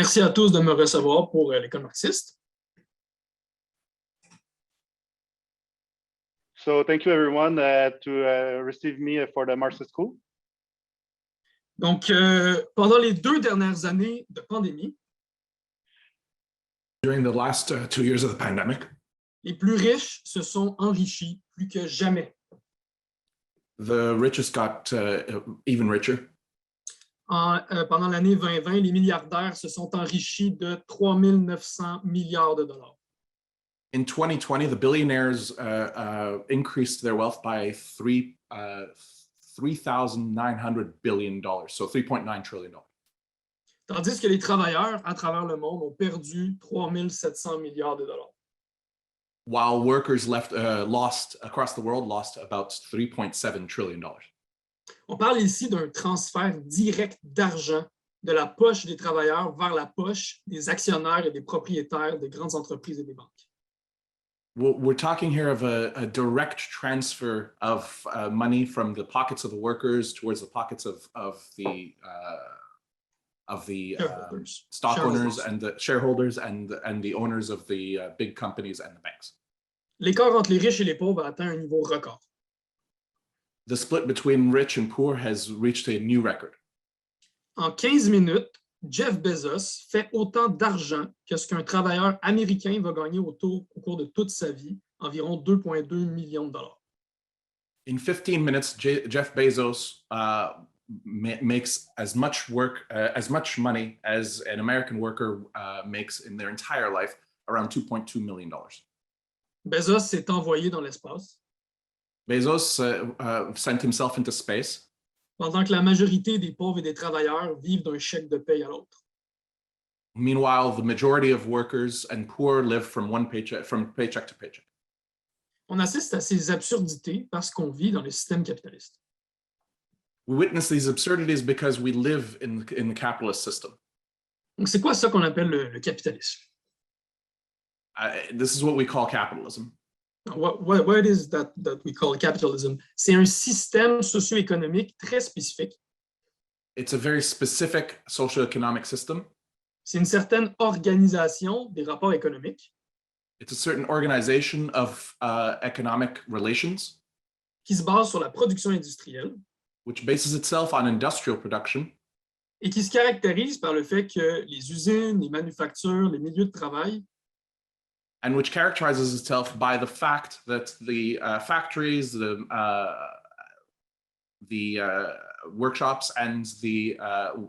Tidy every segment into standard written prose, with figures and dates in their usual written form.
Merci à tous de me recevoir pour l'école marxiste. So thank you everyone to receive me for the Marxist School. Donc, pendant les 2 dernières années de pandémie, during the last 2 years of the pandemic, les plus riches se sont enrichis plus que jamais. the richest got even richer. Pendant l'année 2020, les milliardaires se sont enrichis de 3 900 milliards de dollars. In 2020, the billionaires increased their wealth by $3,900 billion, so $3.9 trillion. Tandis que les travailleurs à travers le monde ont perdu 3 700 milliards de dollars. While workers lost across the world lost about $3.7 trillion. On parle ici d'un transfert direct d'argent de la poche des travailleurs vers la poche des actionnaires et des propriétaires des grandes entreprises et des banques. We're talking here of a direct transfer of money from the pockets of the workers towards the pockets of the stock owners and the shareholders and the owners of the big companies and the banks. L'écart entre les riches et les pauvres a atteint un niveau record. The split between rich and poor has reached a new record. En 15 minutes, Jeff Bezos fait autant d'argent que ce qu'un travailleur américain va gagner au cours de toute sa vie, environ 2,2 millions de dollars. In 15 minutes, Jeff Bezos makes as much money as an American worker makes in their entire life, around $2.2 million. Bezos s'est envoyé dans l'espace. Bezos sent himself into space. Pendant que la majorité des pauvres et des travailleurs vivent d'un chèque de paye à l'autre. Meanwhile, the majority of workers and poor live from paycheck to paycheck. On assiste à ces absurdités parce qu'on vit dans le système capitaliste. We witness these absurdities because we live in the capitalist system. Donc, c'est quoi ça qu'on appelle le capitalisme? This is what we call capitalism. What is that we call capitalism? C'est un système socio-économique très spécifique. It's a very specific socio-economic system. C'est une certaine organisation des rapports économiques. It's a certain organization of economic relations. Qui se base sur la production industrielle. Which bases itself on industrial production. Et qui se caractérise par le fait que les usines, les manufactures, les milieux de travail and which characterizes itself by the fact that the factories, the workshops, and the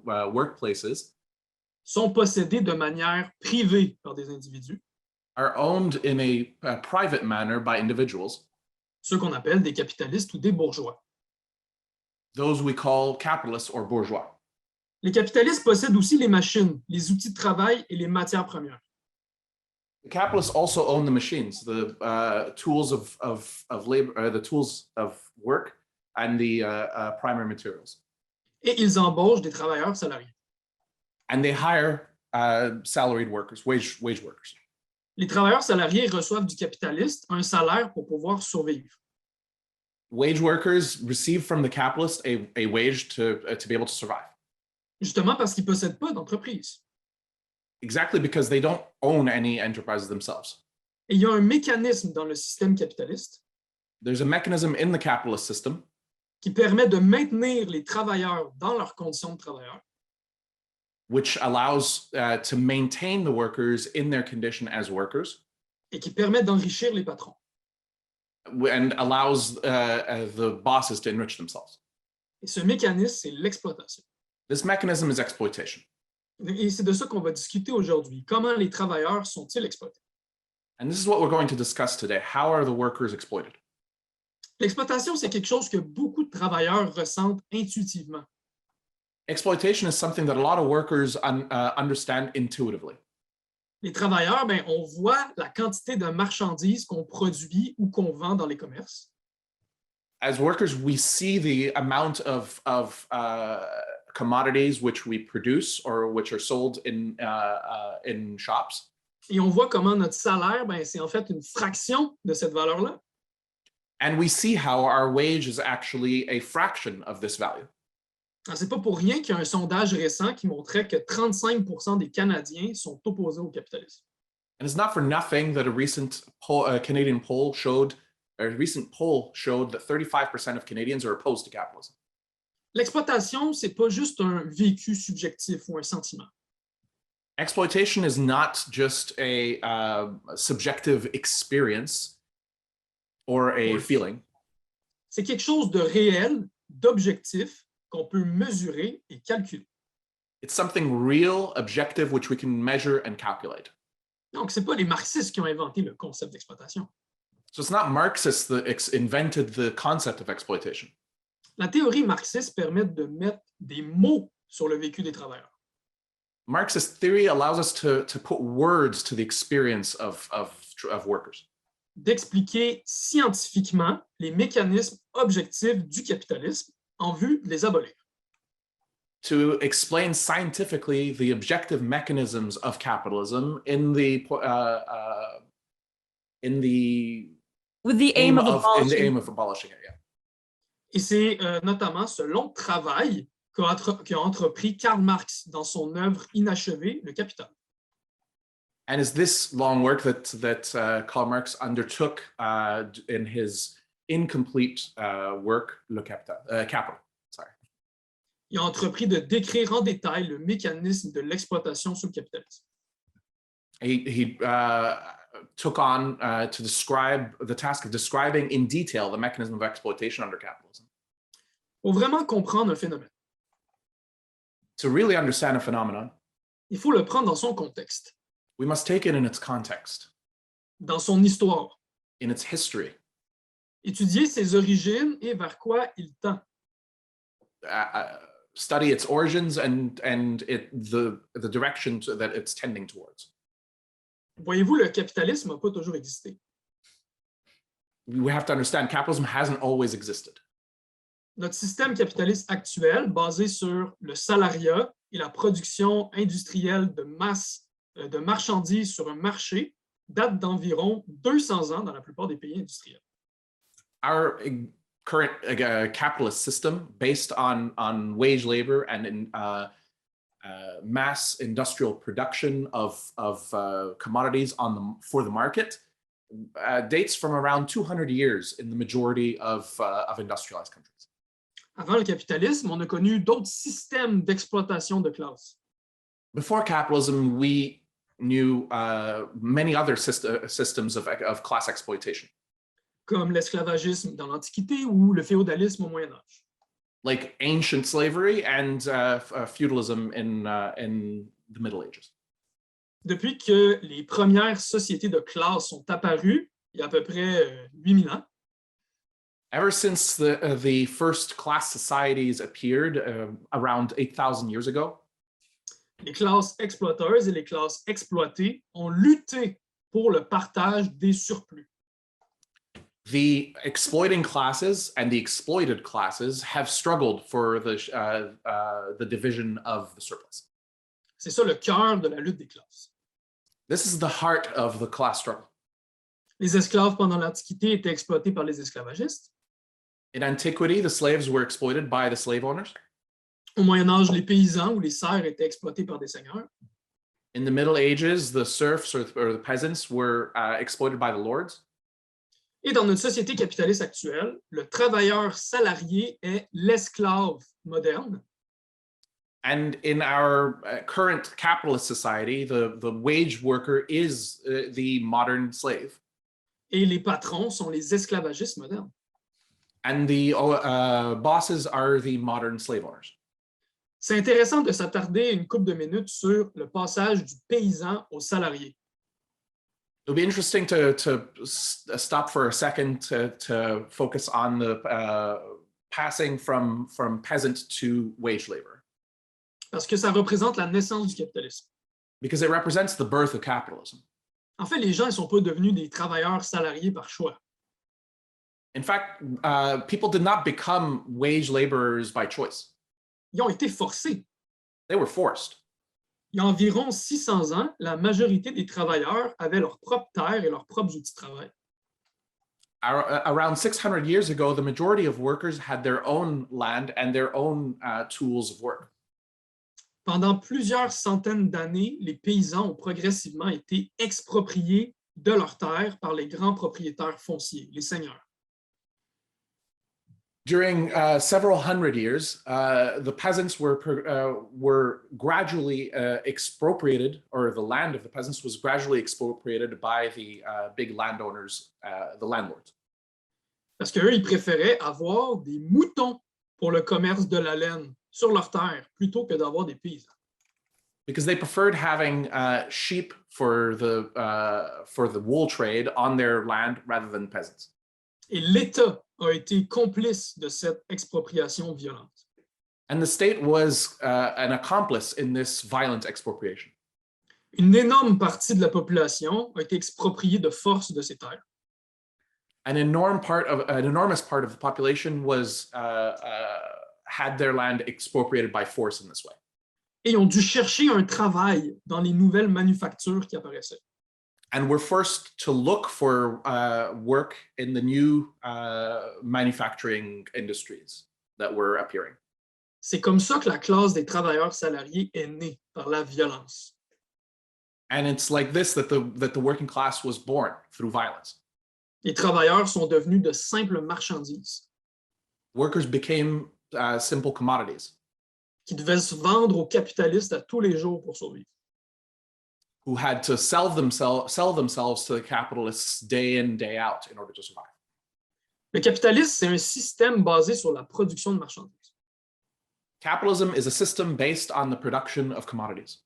workplaces sont possédés de manière privée par des individus. Are owned in a private manner by individuals. Ceux qu'on appelle des capitalistes ou des bourgeois. Those we call capitalists or bourgeois. Les capitalistes possèdent aussi les machines, les outils de travail et les matières premières. The capitalists also own the machines, the tools of labor, the tools of work, and the primary materials. Et ils embauchent des travailleurs salariés. And they hire salaried workers, wage workers. Les travailleurs salariés reçoivent du capitaliste un salaire pour pouvoir survivre. Wage workers receive from the capitalist a wage to be able to survive. Justement parce qu'ils ne possèdent pas d'entreprise. Exactly because they don't own any enterprises themselves. Et il y a un mécanisme dans le système capitaliste. There's a mechanism in the capitalist system qui permet de maintenir les travailleurs dans leurs conditions de travailleurs. Which allows to maintain the workers in their condition as workers. Et qui permet d'enrichir les patrons. And allows the bosses to enrich themselves. Et ce mécanisme, c'est l'exploitation. This mechanism is exploitation. Et c'est de ça qu'on va discuter aujourd'hui. Comment les travailleurs sont-ils exploités? And this is what we're going to discuss today. How are the workers exploited? L'exploitation, c'est quelque chose que beaucoup de travailleurs ressentent intuitivement. Exploitation is something that a lot of workers understand intuitively. Les travailleurs, on voit la quantité de marchandises qu'on produit ou qu'on vend dans les commerces. As workers, we see the amount of commodities which we produce or which are sold in shops. Et on voit comment notre salaire, c'est en fait une fraction de cette valeur-là. And we see how our wage is actually a fraction of this value. C'est pas pour rien qu'il y a un sondage récent qui montrait que 35% des Canadiens sont opposés au capitalisme. And it's not for nothing that a recent Canadian poll showed, a recent poll showed that 35% of Canadians are opposed to capitalism. L'exploitation, c'est pas juste un vécu subjectif ou un sentiment. Exploitation is not just a subjective experience or a feeling. C'est quelque chose de réel, d'objectif, qu'on peut mesurer et calculer. It's something real, objective, which we can measure and calculate. Donc, c'est pas les marxistes qui ont inventé le concept d'exploitation. So it's not Marxists that invented the concept of exploitation. La théorie marxiste permet de mettre des mots sur le vécu des travailleurs. Marxist theory allows us to put words to the experience of workers. D'expliquer scientifiquement les mécanismes objectifs du capitalisme en vue de les abolir. To explain scientifically the objective mechanisms of capitalism with the aim of abolishing it. Yeah. Et c'est notamment ce long travail qu'a entrepris Karl Marx dans son œuvre inachevée, Le Capital. And is this long work that Karl Marx undertook in his incomplete work, Le Capital, Capital. Sorry. Il a entrepris de décrire en détail le mécanisme de l'exploitation sous le capitalisme. He took on to describe the task of describing in detail the mechanism of exploitation under capitalism. Pour vraiment comprendre un phénomène, To really understand a phenomenon, il faut le prendre dans son contexte, we must take it in its context, dans son histoire, in its history, étudier ses origines et vers quoi il tend. study its origins and the direction that it's tending towards. Voyez-vous, le capitalisme n'a pas toujours existé. We have to understand capitalism hasn't always existed. Notre système capitaliste actuel, basé sur le salariat et la production industrielle de masse de marchandises sur un marché, date d'environ 200 ans dans la plupart des pays industriels. Our current capitalist system, based on wage labor and in mass industrial production of commodities for the market, dates from around 200 years in the majority of industrialized countries. Avant le capitalisme, on a connu d'autres systèmes d'exploitation de classe. Before capitalism, we knew many other systems of class exploitation, comme l'esclavagisme dans l'Antiquité ou le féodalisme au Moyen Âge. like ancient slavery and feudalism in the Middle Ages. Depuis que les premières sociétés de classe sont apparues, il y a à peu près 8000 ans, Ever since the first class societies appeared around 8,000 years ago, les classes exploiteuses et les classes exploitées ont lutté pour le partage des surplus. the exploiting classes and the exploited classes have struggled for the division of the surplus. C'est ça le cœur de la lutte des classes. This is the heart of the class struggle. Les esclaves pendant l'Antiquité étaient exploités par les esclavagistes. In antiquity, the slaves were exploited by the slave owners. Au Moyen Âge, les paysans ou les serfs étaient exploités par des seigneurs. In the Middle Ages, the serfs or the peasants were exploited by the lords. Et dans notre société capitaliste actuelle, le travailleur salarié est l'esclave moderne. And in our current capitalist society, the wage worker is the modern slave. Et les patrons sont les esclavagistes modernes. And the bosses are the modern slave owners. C'est intéressant de s'attarder une couple de minutes sur le passage du paysan au salarié. It'll be interesting to stop for a second to focus on the passing from peasant to wage labor. Parce que ça représente la naissance du capitalisme. Because it represents the birth of capitalism. En fait, les gens ne sont pas devenus des travailleurs salariés par choix. In fact, people did not become wage laborers by choice. Ils ont été forcés. They were forced. Il y a environ 600 ans, la majorité des travailleurs avaient leur propre terre et leurs propres outils de travail. Around 600 years ago, the majority of workers had their own land and their own tools of work. Pendant plusieurs centaines d'années, les paysans ont progressivement été expropriés de leurs terres par les grands propriétaires fonciers, les seigneurs. During several hundred years, the peasants were gradually expropriated, or the land of the peasants was gradually expropriated by the big landowners, the landlords. Parce qu'eux, ils préféraient avoir des moutons pour le commerce de la laine sur leurs terres plutôt que d'avoir des paysans. Because they preferred having sheep for the wool trade on their land rather than peasants. Et l'État a été complice de cette expropriation violente. And the state was an accomplice in this violent expropriation. Une énorme partie de la population a été expropriée de force de ses terres. An enormous part of the population was had their land expropriated by force in this way. Et ils ont dû chercher un travail dans les nouvelles manufactures qui apparaissaient. And were forced to look for work in the new manufacturing industries that were appearing. C'est comme ça que la classe des travailleurs salariés est née, par la violence. And it's like this that the working class was born, through violence. Les travailleurs sont devenus de simples marchandises Workers became simple commodities qui devaient se vendre aux capitalistes à tous les jours pour survivre. who had to sell themselves to the capitalists day in, day out in order to survive. Le capitalisme, c'est un système basé sur la production de marchandises. Capitalism is a system based on the production of commodities.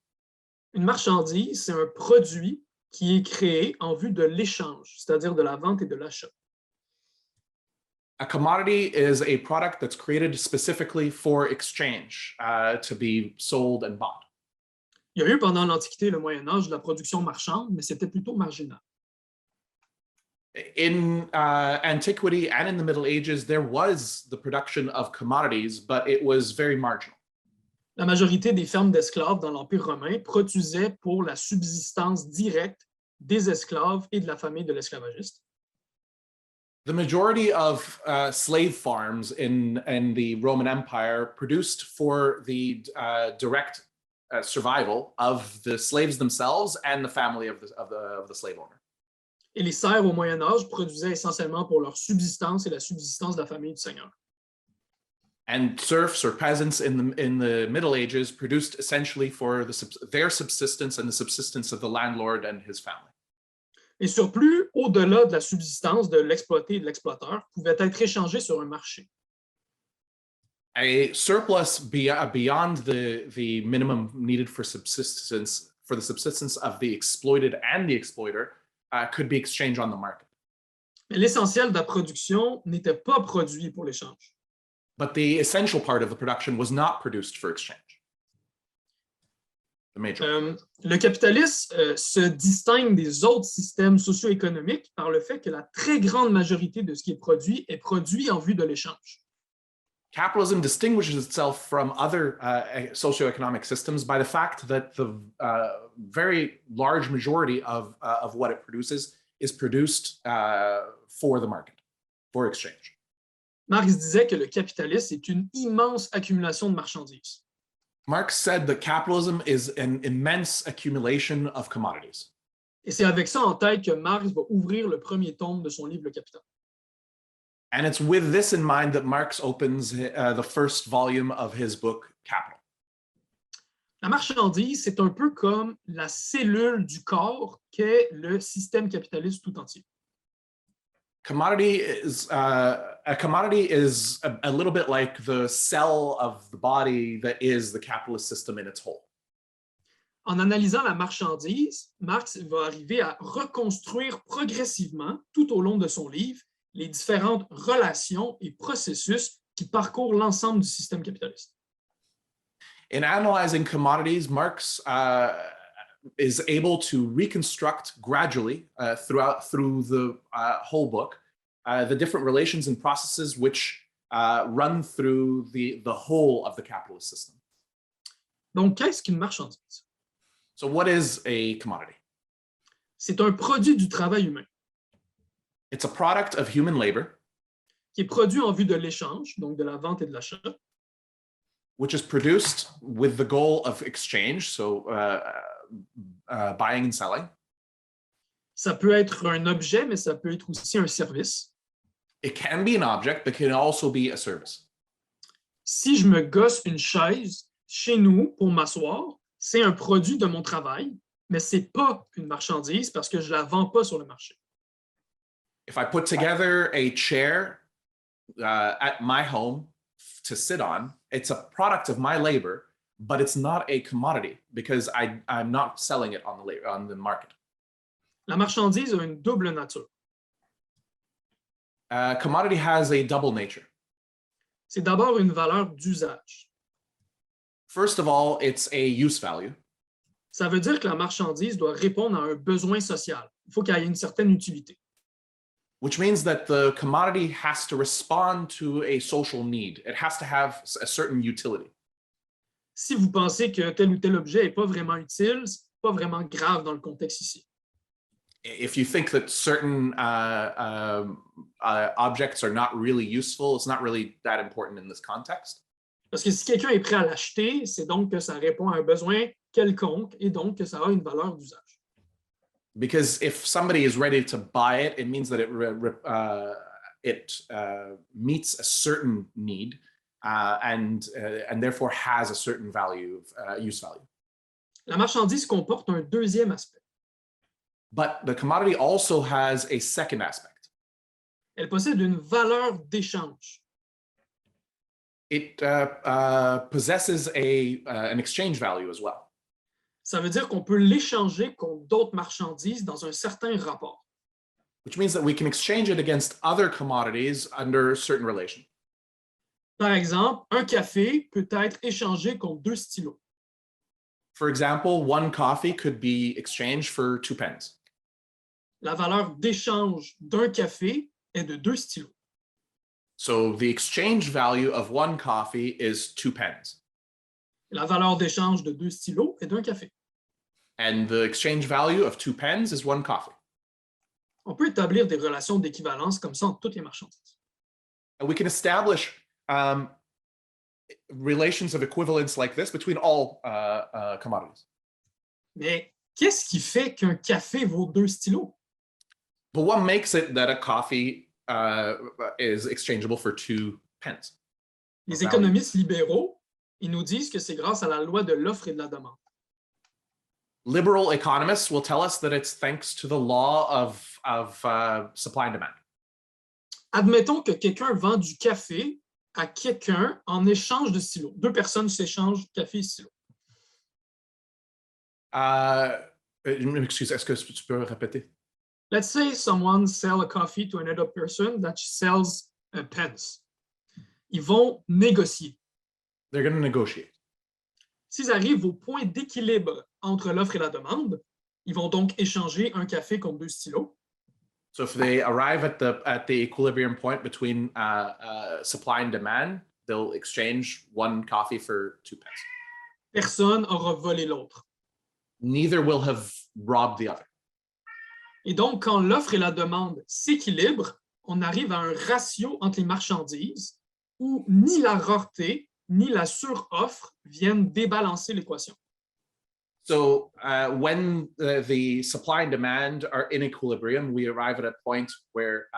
Une marchandise, c'est un produit qui est créé en vue de l'échange, c'est-à-dire de la vente et de l'achat. A commodity is a product that's created specifically for exchange, to be sold and bought. Il y a eu pendant l'Antiquité et le Moyen Âge de la production marchande, mais c'était plutôt marginal. In antiquity and in the Middle Ages, there was the production of commodities, but it was very marginal. La majorité des fermes d'esclaves dans l'Empire romain produisaient pour la subsistance directe des esclaves et de la famille de l'esclavagiste. The majority of slave farms in the Roman Empire produced for the direct survival of the slaves themselves and the family of the slave owner. Et les serfs au Moyen Âge produisaient essentiellement pour leur subsistance et la subsistance de la famille du seigneur. And serfs or peasants in the Middle Ages produced essentially for their subsistence and the subsistence of the landlord and his family. Et surplus, au-delà de la subsistance de l'exploité et de l'exploiteur, pouvait être échangé sur un marché. A surplus beyond the minimum needed for the subsistence of the exploited and the exploiter could be exchanged on the market. Mais l'essentiel de la production n'était pas produit pour l'échange. But the essential part of the production was not produced for exchange. Le capitalisme se distingue des autres systèmes socio-économiques par le fait que la très grande majorité de ce qui est produit en vue de l'échange. Capitalism distinguishes itself from other socioeconomic systems by the fact that the very large majority of what it produces is produced for the market, for exchange. Marx disait que le capitalisme est une immense accumulation de marchandises. Marx said that capitalism is an immense accumulation of commodities. Et c'est avec ça en tête que Marx va ouvrir le premier tome de son livre Le Capital. And it's with this in mind that Marx opens the first volume of his book, Capital. La marchandise, c'est un peu comme la cellule du corps qu'est le système capitaliste tout entier. A commodity is a little bit like the cell of the body that is the capitalist system in its whole. En analysant la marchandise, Marx va arriver à reconstruire progressivement, tout au long de son livre, les différentes relations et processus qui parcourent l'ensemble du système capitaliste. In analyzing commodities, Marx is able to reconstruct gradually through the whole book the different relations and processes which run through the whole of the capitalist system. Donc, qu'est-ce qu'une marchandise? So what is a commodity? C'est un produit du travail humain. It's a product of human labor, qui est produit en vue de l'échange, donc de la vente et de l'achat. which is produced with the goal of exchange, so buying and selling. Ça peut être un objet, mais ça peut être aussi un service. It can be an object, but can also be a service. Si je me gosse une chaise chez nous pour m'asseoir, c'est un produit de mon travail, mais ce n'est pas une marchandise parce que je ne la vends pas sur le marché. If I put together a chair at my home to sit on, it's a product of my labor, but it's not a commodity because I'm not selling it on the market. La marchandise a une double nature. Commodity has a double nature. C'est d'abord une valeur d'usage. First of all, it's a use value. Ça veut dire que la marchandise doit répondre à un besoin social. Il faut qu'elle ait une certaine utilité. Which means that the commodity has to respond to a social need. It has to have a certain utility. Si vous pensez que tel ou tel objet n'est pas vraiment utile, ce n'est pas vraiment grave dans le contexte ici. If you think that certain objects are not really useful, it's not really that important in this context. Parce que si quelqu'un est prêt à l'acheter, c'est donc que ça répond à un besoin quelconque et donc que ça a une valeur d'usage. Because if somebody is ready to buy it, it means that it meets a certain need and therefore has a certain value, use value. La marchandise comporte un deuxième aspect. But the commodity also has a second aspect. Elle possède une valeur d'échange. It possesses an exchange value as well. Ça veut dire qu'on peut l'échanger contre d'autres marchandises dans un certain rapport. Which means that we can exchange it against other commodities under certain relation. Par exemple, un café peut être échangé contre 2 stylos. For example, one coffee could be exchanged for 2 pens. La valeur d'échange d'un café est de 2 stylos. So the exchange value of one coffee is 2 pens. La valeur d'échange de 2 stylos est d'un café. And the exchange value of 2 pens is 1 coffee. On peut établir des relations d'équivalence comme ça entre toutes les marchandises. And we can establish relations of equivalence like this between all commodities. Mais qu'est-ce qui fait qu'un café vaut 2 stylos? But what makes it that a coffee is exchangeable for 2 pens? Les économistes libéraux, ils nous disent que c'est grâce à la loi de l'offre et de la demande. Liberal economists will tell us that it's thanks to the law of supply and demand. Admettons que quelqu'un vend du café à quelqu'un en échange de stylos. 2 personnes s'échangent café et stylo. Excuse, est-ce que tu peux répéter? Let's say someone sells a coffee to another person that sells pens. Ils vont négocier. They're going to negotiate. S'ils arrivent au point d'équilibre entre l'offre et la demande, ils vont donc échanger un café contre 2 stylos. So if they arrive at the equilibrium point between supply and demand, they'll exchange 1 coffee for 2 pens. Personne n'aura volé l'autre. Neither will have robbed the other. Et donc, quand l'offre et la demande s'équilibrent, on arrive à un ratio entre les marchandises où ni la rareté ni la suroffre viennent débalancer l'équation. So when the supply and demand are in equilibrium, we arrive at a point where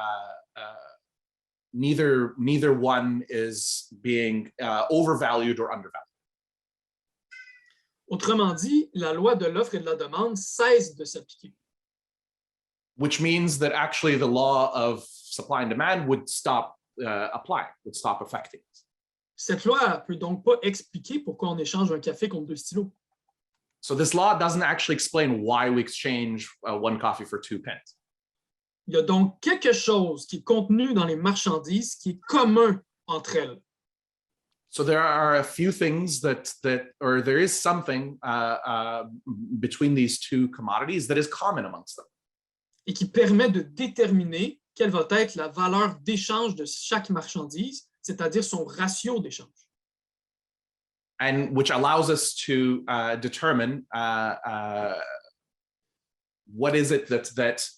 neither one is being overvalued or undervalued. Autrement dit, la loi de l'offre et de la demande cesse de s'appliquer. Which means that actually the law of supply and demand would stop applying, would stop affecting. Cette loi ne peut donc pas expliquer pourquoi on échange un café contre 2 stylos. So this law doesn't actually explain why we exchange 1 coffee for 2 pens. Il y a donc quelque chose qui est contenu dans les marchandises qui est commun entre elles. So there are a few things or there is something between these 2 commodities that is common amongst them. Et qui permet de déterminer quelle va être la valeur d'échange de chaque marchandise, c'est-à-dire son ratio d'échange. And which allows us to determine what is it that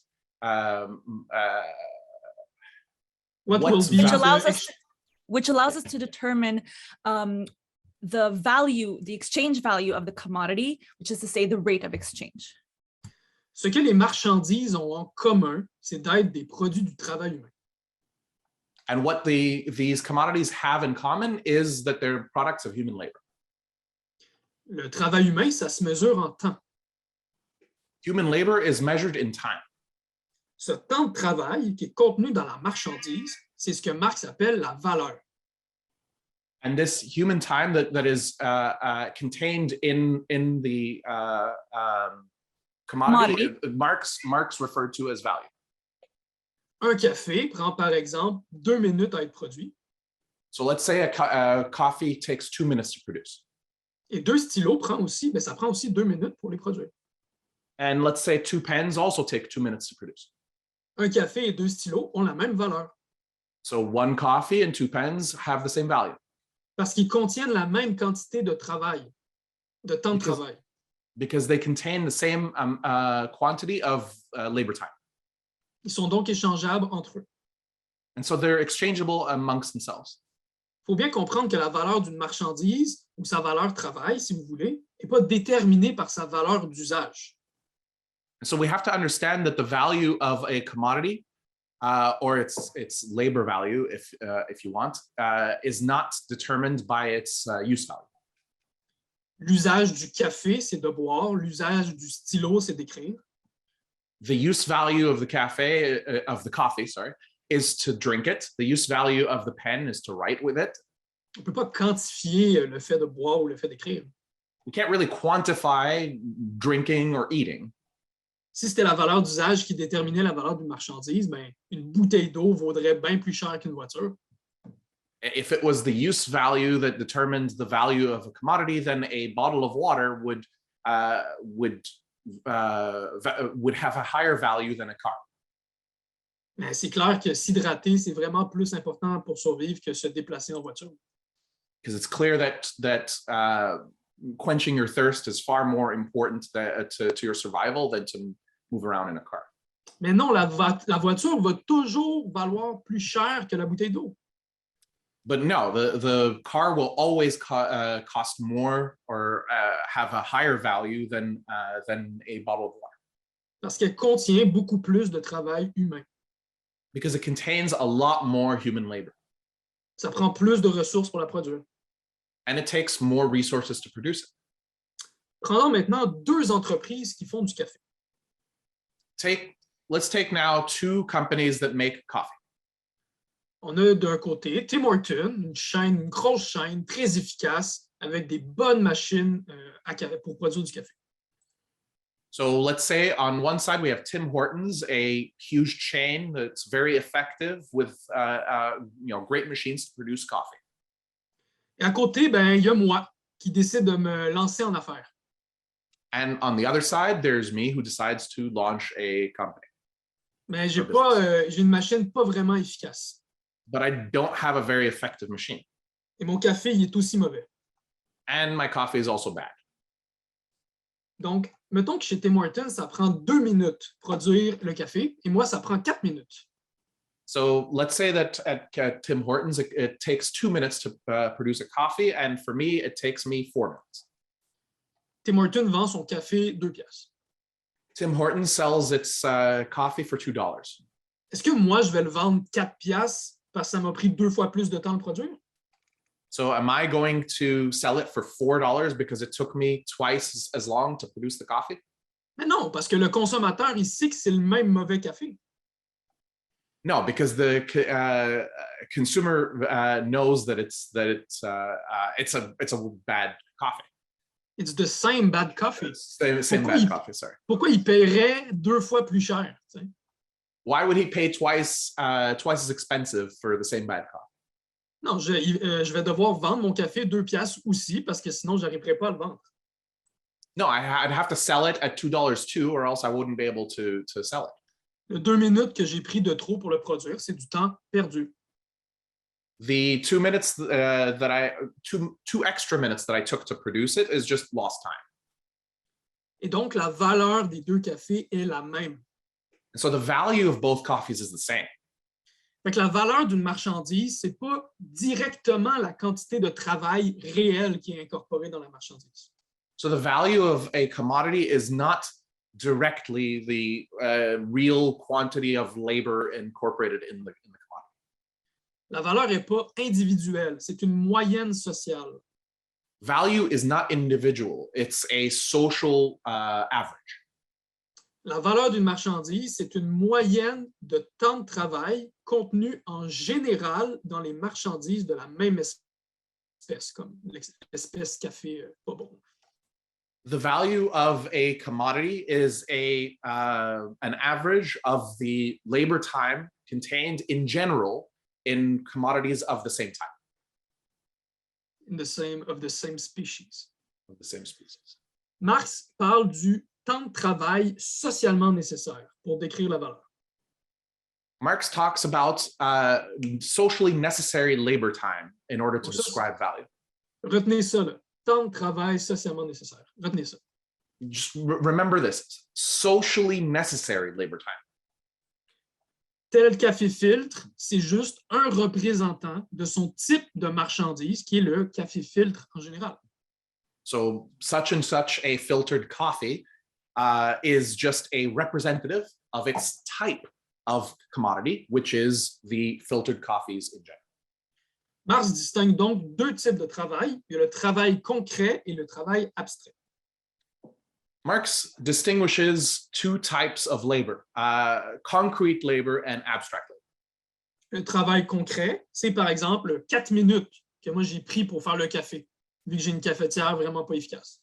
What What will be which value- allows us to determine the value, the exchange value of the commodity, which is to say the rate of exchange. Ce que les marchandises ont en commun, c'est d'être des produits du travail humain. And what these commodities have in common is that they're products of human labor. Le travail humain, ça se mesure en temps. Human labor is measured in time. Ce temps de travail qui est contenu dans la marchandise, c'est ce que Marx appelle la valeur. And this human time that is contained in the commodity, Marx referred to as value. Un café prend par exemple 2 minutes à être produit So let's say a coffee takes 2 minutes to produce. et 2 stylos ça prend aussi 2 minutes pour les produire. And let's say 2 pens also take 2 minutes to produce. Un café et 2 stylos ont la même valeur So 1 coffee and 2 pens have the same value. parce qu'ils contiennent la même quantité de travail, de temps de travail. Because they contain the same quantity of labor time. Ils sont donc échangeables entre eux. And so they're exchangeable amongst themselves. Il faut bien comprendre que la valeur d'une marchandise, ou sa valeur travail, si vous voulez, n'est pas déterminée par sa valeur d'usage. And so we have to understand that the value of a commodity, or its labor value, if you want, is not determined by its use value. L'usage du café, c'est de boire. L'usage du stylo, c'est d'écrire. The use value of the coffee, is to drink it. The use value of the pen is to write with it. On ne peut pas quantifier le fait de boire ou le fait d'écrire. We can't really quantify drinking or eating. Si c'était la valeur d'usage qui déterminait la valeur d'une marchandise, ben, une bouteille d'eau vaudrait bien plus cher qu'une voiture. If it was the use value that determined the value of a commodity, then a bottle of water would have a higher value than a car. Mais c'est clair que s'hydrater, c'est vraiment plus important pour survivre que se déplacer en voiture. Because it's clear that quenching your thirst is far more important to your survival than to move around in a car. Mais non, la voiture va toujours valoir plus cher que la bouteille d'eau. But no, the car will always cost more or have a higher value than a bottle of water. Parce qu'elle contient beaucoup plus de travail humain. Because it contains a lot more human labor. Ça prend plus de ressources pour la produire. And it takes more resources to produce it. Prenons maintenant 2 entreprises qui font du café. Let's take now 2 companies that make coffee. On a d'un côté Tim Hortons, une grosse chaîne très efficace avec des bonnes machines pour produire du café. So let's say on one side we have Tim Hortons, a huge chain that's very effective with great machines to produce coffee. Et à côté, ben, il y a moi qui décide de me lancer en affaires. And on the other side, there's me who decides to launch a company. Mais j'ai une machine pas vraiment efficace. But I don't have a very effective machine. Et mon café, il est aussi mauvais. And my coffee is also bad. Donc, mettons que chez Tim Hortons, ça prend 2 minutes produire le café, et moi, ça prend 4 minutes. So let's say that at Tim Hortons, it takes 2 minutes to produce a coffee, and for me, it takes me 4 minutes. Tim Hortons vend son café 2 piastres. Tim Hortons sells its coffee for $2. Est-ce que moi, je vais le vendre 4 piastres parce que ça m'a pris 2 fois plus de temps de produire? So am I going to sell it for $4 because it took me twice as long to produce the coffee? Mais non, parce que le consommateur, il sait que c'est le même mauvais café. No, because the consumer knows that it's a bad coffee. It's the same bad coffee. Same bad coffee, sorry. Pourquoi il paierait 2 fois plus cher? T'sais? Why would he pay twice as expensive for the same bad coffee? Non, je vais devoir vendre mon café 2 piastres aussi parce que sinon, je n'arriverai pas à le vendre. No, I'd have to sell it at $2 too, or else I wouldn't be able to sell it. Le 2 minutes que j'ai pris de trop pour le produire, c'est du temps perdu. The 2 minutes two extra minutes that I took to produce it is just lost time. Et donc, la valeur des 2 cafés est la même. And so the value of both coffees is the same. Fait que la valeur d'une marchandise, c'est pas directement la quantité de travail réel qui est incorporée dans la marchandise. So the value of a commodity is not directly the real quantity of labor incorporated in the commodity. La valeur n'est pas individuelle, c'est une moyenne sociale. Value is not individual, it's a social average. La valeur d'une marchandise, c'est une moyenne de temps de travail contenu en général dans les marchandises de la même espèce, comme l'espèce café pas bon. The value of a commodity is an average of the labor time contained in general in commodities of the same type. Of the same species. Of the same species. Marx parle du temps de travail socialement nécessaire pour décrire la valeur. Marx talks about socially necessary labor time in order to describe value. Retenez ça, là. Temps de travail socialement nécessaire. Retenez ça. Just remember this, socially necessary labor time. Tel café filtre, c'est juste un représentant de son type de marchandise, qui est le café filtre en général. So such and such a filtered coffee is just a representative of its type of commodity, which is the filtered coffees in general. Marx distingue donc deux types de travail. Il y a le travail concret et le travail abstrait. Marx distinguishes two types of labor, concrete labor and abstract labor. Le travail concret, c'est par exemple 4 minutes que moi j'ai pris pour faire le café, vu que j'ai une cafetière vraiment pas efficace.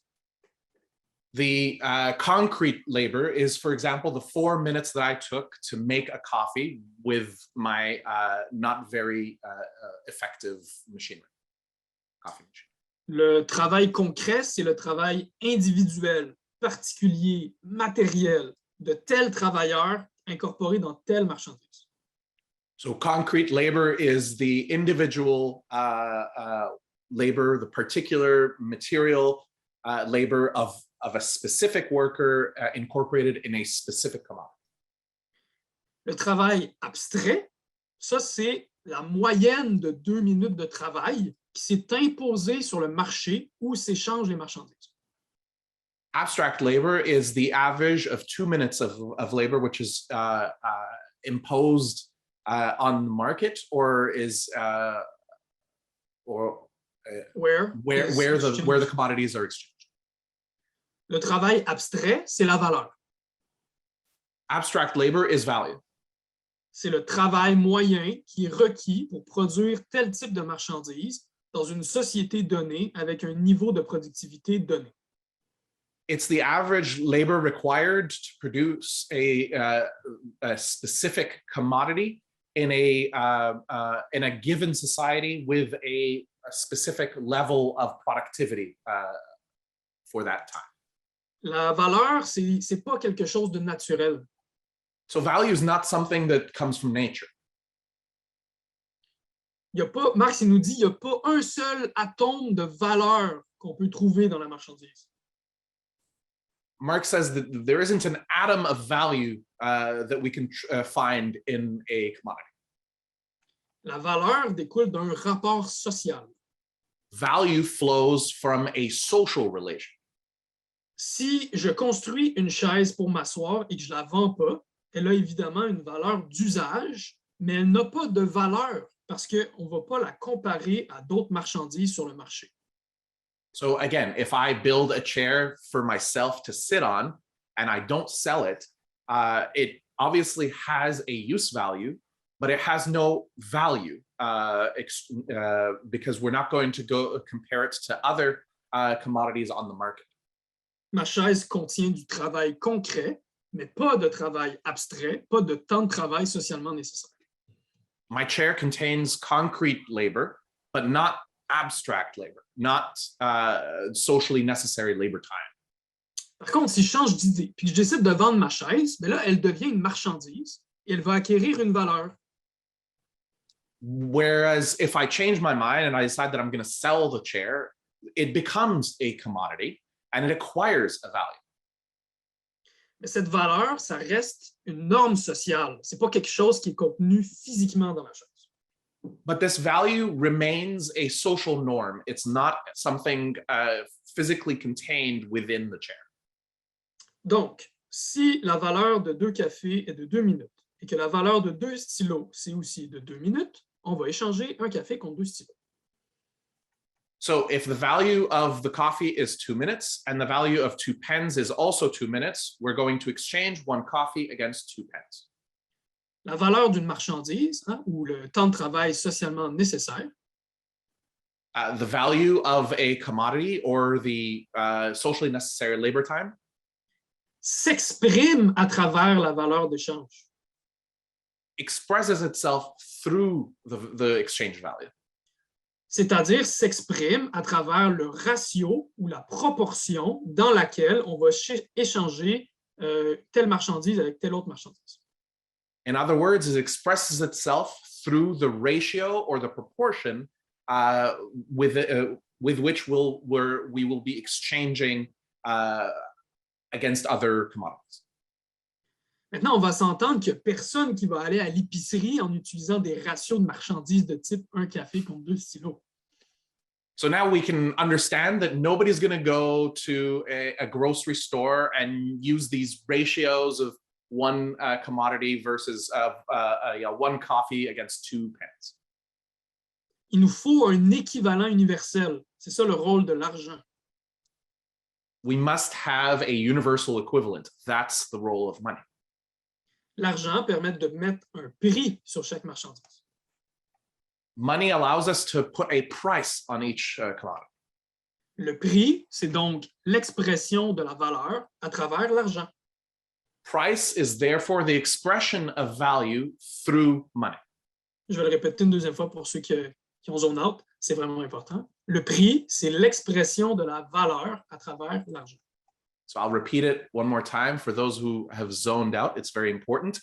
The concrete labor is, for example, the 4 minutes that I took to make a coffee with my not very effective machinery, coffee machine. Le travail concret, c'est le travail individuel, particulier, matériel de tel travailleur incorporé dans telle marchandise. So concrete labor is the individual labor, the particular material labor of a specific worker incorporated in a specific commodity. Le travail abstrait, ça c'est la moyenne de 2 minutes de travail qui s'est imposée sur le marché où s'échangent les marchandises. Abstract labor is the average of 2 minutes of labor, which is imposed on the market, or is where the commodities are exchanged. Le travail abstrait, c'est la valeur. Abstract labor is value. C'est le travail moyen qui est requis pour produire tel type de marchandise dans une société donnée avec un niveau de productivité donné. It's the average labor required to produce a specific commodity in a given society with a specific level of productivity for that time. La valeur, c'est pas quelque chose de naturel. So value is not something that comes from nature. Marx il nous dit qu'il n'y a pas un seul atome de valeur qu'on peut trouver dans la marchandise. Marx says that there isn't an atom of value that we can find in a commodity. La valeur découle d'un rapport social. Value flows from a social relation. Si je construis une chaise pour m'asseoir et que je ne la vends pas, elle a évidemment une valeur d'usage, mais elle n'a pas de valeur parce qu'on ne va pas la comparer à d'autres marchandises sur le marché. So again, if I build a chair for myself to sit on and I don't sell it, it obviously has a use value, but it has no value because we're not going to go compare it to other commodities on the market. Ma chaise contient du travail concret, mais pas de travail abstrait, pas de temps de travail socialement nécessaire. My chair contains concrete labor, but not abstract labor, not socially necessary labor time. Par contre, si je change d'idée puis que je décide de vendre ma chaise, bien là, elle devient une marchandise et elle va acquérir une valeur. Whereas if I change my mind and I decide that I'm going to sell the chair, it becomes a commodity and it acquires a value. Mais cette valeur, ça reste une norme sociale. Ce n'est pas quelque chose qui est contenu physiquement dans la chose. But this value remains a social norm. It's not something physically contained within the chair. Donc, si la valeur de 2 cafés est de 2 minutes et que la valeur de 2 stylos, c'est aussi de 2 minutes, on va échanger un café contre 2 stylos. So if the value of the coffee is 2 minutes and the value of 2 pens is also 2 minutes, we're going to exchange 1 coffee against 2 pens. La valeur d'une marchandise, ou le temps de travail socialement nécessaire, The value of a commodity or the socially necessary labor time s'exprime à travers la valeur d'échange. expresses itself through the exchange value. C'est-à-dire s'exprime à travers le ratio ou la proportion dans laquelle on va échanger telle marchandise avec telle autre marchandise. In other words, it expresses itself through the ratio or the proportion with which we will be exchanging against other commodities. Maintenant, on va s'entendre qu'il n'y a personne qui va aller à l'épicerie en utilisant des ratios de marchandises de type 1 café contre 2 stylos. So now we can understand that nobody's going to go to a grocery store and use these ratios of 1 commodity versus 1 coffee against 2 pens. Il nous faut un équivalent universel. C'est ça le rôle de l'argent. We must have a universal equivalent. That's the role of money. L'argent permet de mettre un prix sur chaque marchandise. Money allows us to put a price on each commodity. Le prix, c'est donc l'expression de la valeur à travers l'argent. Price is therefore the expression of value through money. Je vais le répéter une deuxième fois pour ceux qui ont zone out. C'est vraiment important. Le prix, c'est l'expression de la valeur à travers l'argent. So I'll repeat it one more time for those who have zoned out. It's very important.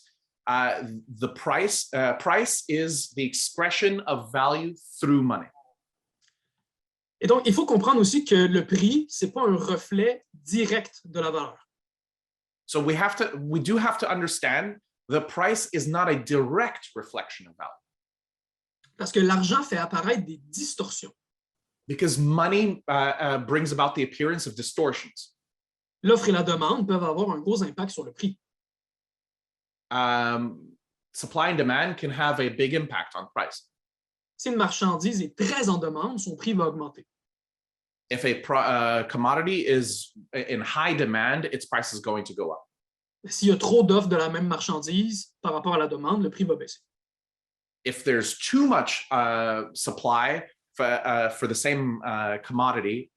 The price is the expression of value through money. Et donc, il faut comprendre aussi que le prix, ce n'est pas un reflet direct de la valeur. So we do have to understand the price is not a direct reflection of value. Parce que l'argent fait apparaître des distorsions. Because money brings about the appearance of distortions. L'offre et la demande peuvent avoir un gros impact sur le prix. Supply and demand can have a big impact on price. Si une marchandise est très en demande, son prix va augmenter. If a commodity is in high demand, its price is going to go up. S'il y a trop d'offres de la même marchandise par rapport à la demande, le prix va baisser. If there's too much supply for the same commodity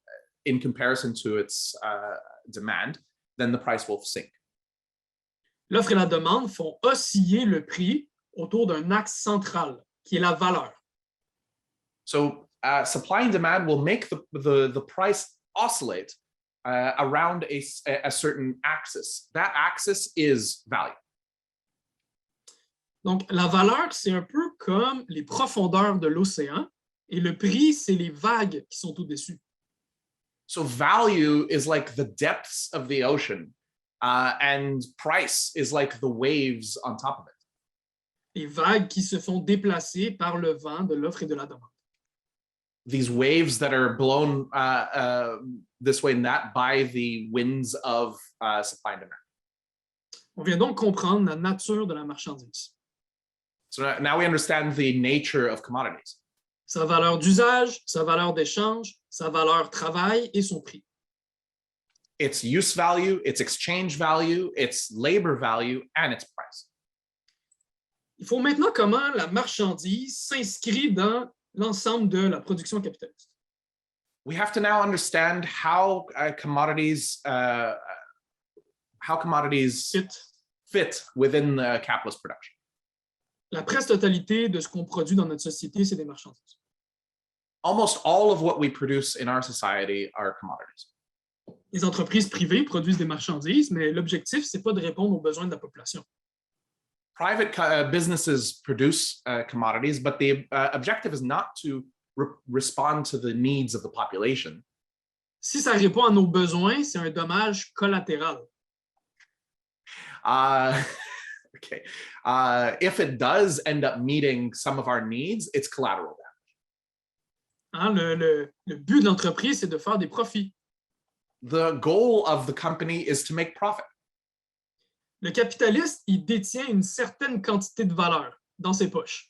in comparison to its demand, then the price will sink. L'offre et la demande font osciller le prix autour d'un axe central, qui est la valeur. So supply and demand will make the price oscillate around a certain axis. That axis is value. Donc, la valeur, c'est un peu comme les profondeurs de l'océan, et le prix, c'est les vagues qui sont au-dessus. So value is like the depths of the ocean, and price is like the waves on top of it. Les vagues qui se font déplacer par le vent de l'offre et de la demande. These waves that are blown this way and that by the winds of supply and demand. On vient donc comprendre la nature de la marchandise. So now we understand the nature of commodities. Sa valeur d'usage, sa valeur d'échange, sa valeur travail et son prix. Its use value, its exchange value, its labor value, and its price. Il faut maintenant comment la marchandise s'inscrit dans l'ensemble de la production capitaliste. We have to now understand how commodities fit within the capitalist production. La presque totalité de ce qu'on produit dans notre société, c'est des marchandises. Almost all of what we produce in our society are commodities. Les entreprises privées produisent des marchandises, mais l'objectif, ce n'est pas de répondre aux besoins de la population. Private businesses produce commodities, but the objective is not to respond to the needs of the population. Si ça répond à nos besoins, c'est un dommage collatéral. Okay. If it does end up meeting some of our needs, it's collateral damage. Le but de l'entreprise, c'est de faire des profits. The goal of the company is to make profit. Le capitaliste, il détient une certaine quantité de valeur dans ses poches.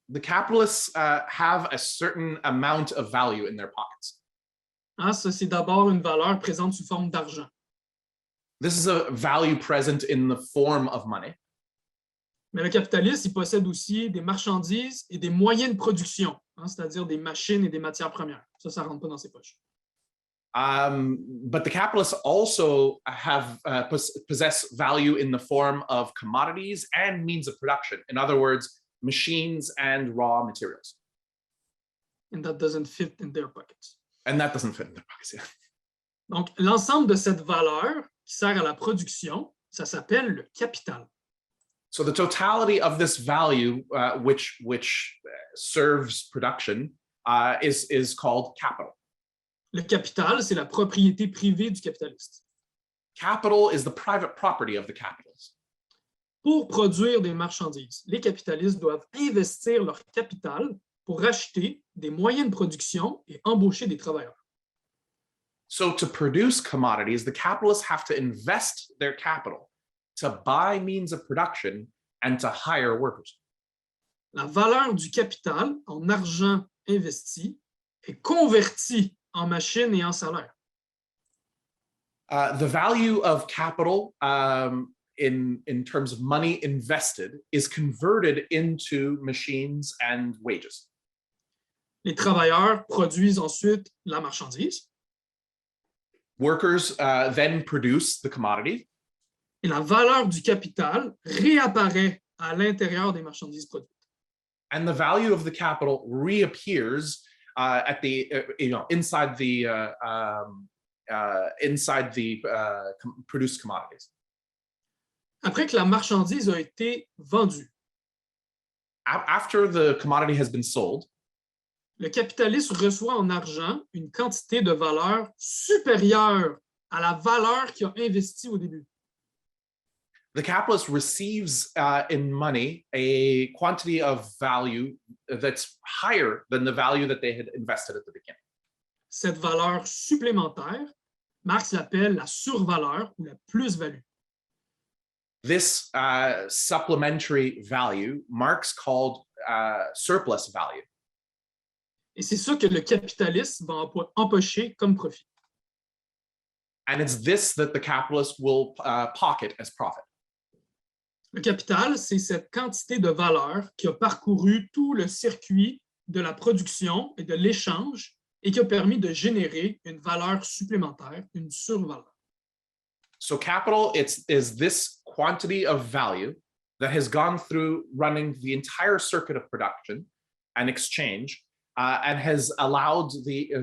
The capitalists have a certain amount of value in their pockets. Ça, c'est d'abord une valeur présente sous forme d'argent. This is a value present in the form of money. Mais le capitaliste, il possède aussi des marchandises et des moyens de production, c'est-à-dire des machines et des matières premières. Ça ne rentre pas dans ses poches. But the capitalists also have possess value in the form of commodities and means of production. In other words, machines and raw materials. And that doesn't fit in their pockets. And that doesn't fit in their pockets, yeah. Donc, l'ensemble de cette valeur qui sert à la production, ça s'appelle le capital. So the totality of this value, which serves production, is called capital. Le capital, c'est la propriété privée du capitaliste. Capital is the private property of the capitalist. Pour produire des marchandises, les capitalistes doivent investir leur capital pour acheter des moyens de production et embaucher des travailleurs. So to produce commodities, the capitalists have to invest their capital to buy means of production and to hire workers. La valeur du capital en argent investi est convertie en machines et en salaire. The value of capital in terms of money invested is converted into machines and wages. Les travailleurs produisent ensuite la marchandise. Workers then produce the commodity. Et la valeur du capital réapparaît à l'intérieur des marchandises produites. And the value of the capital reappears at the inside the produced commodities. Après que la marchandise a été vendue, After the commodity has been sold, le capitaliste reçoit en argent une quantité de valeur supérieure à la valeur qu'il a investie au début. the capitalist receives in money a quantity of value that's higher than the value that they had invested at the beginning. Cette valeur supplémentaire, Marx l'appelle la survaleur ou la plus-value. This supplementary value, Marx called surplus value. Et c'est ça que le capitaliste va empocher comme profit. And it's this that the capitalist will pocket as profit. Le capital, c'est cette quantité de valeur qui a parcouru tout le circuit de la production et de l'échange et qui a permis de générer une valeur supplémentaire, une survaleur. So capital is this quantity of value that has gone through running the entire circuit of production and exchange and has allowed the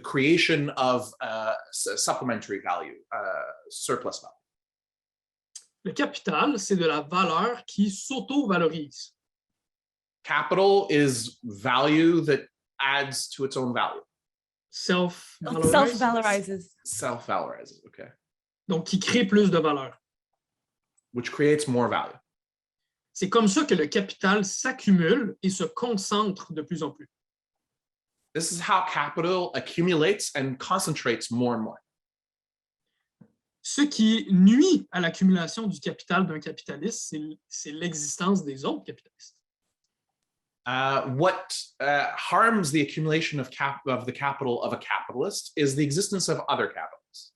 creation of supplementary value, surplus value. Le capital, c'est de la valeur qui s'auto-valorise. Capital is value that adds to its own value. Self-valorizes. Self-valorizes, okay. Donc, qui crée plus de valeur. Which creates more value. C'est comme ça que le capital s'accumule et se concentre de plus en plus. This is how capital accumulates and concentrates more and more. Ce qui nuit à l'accumulation du capital d'un capitaliste, c'est l'existence des autres capitalistes. What harms the accumulation of the capital of a capitalist is the existence of other capitalists.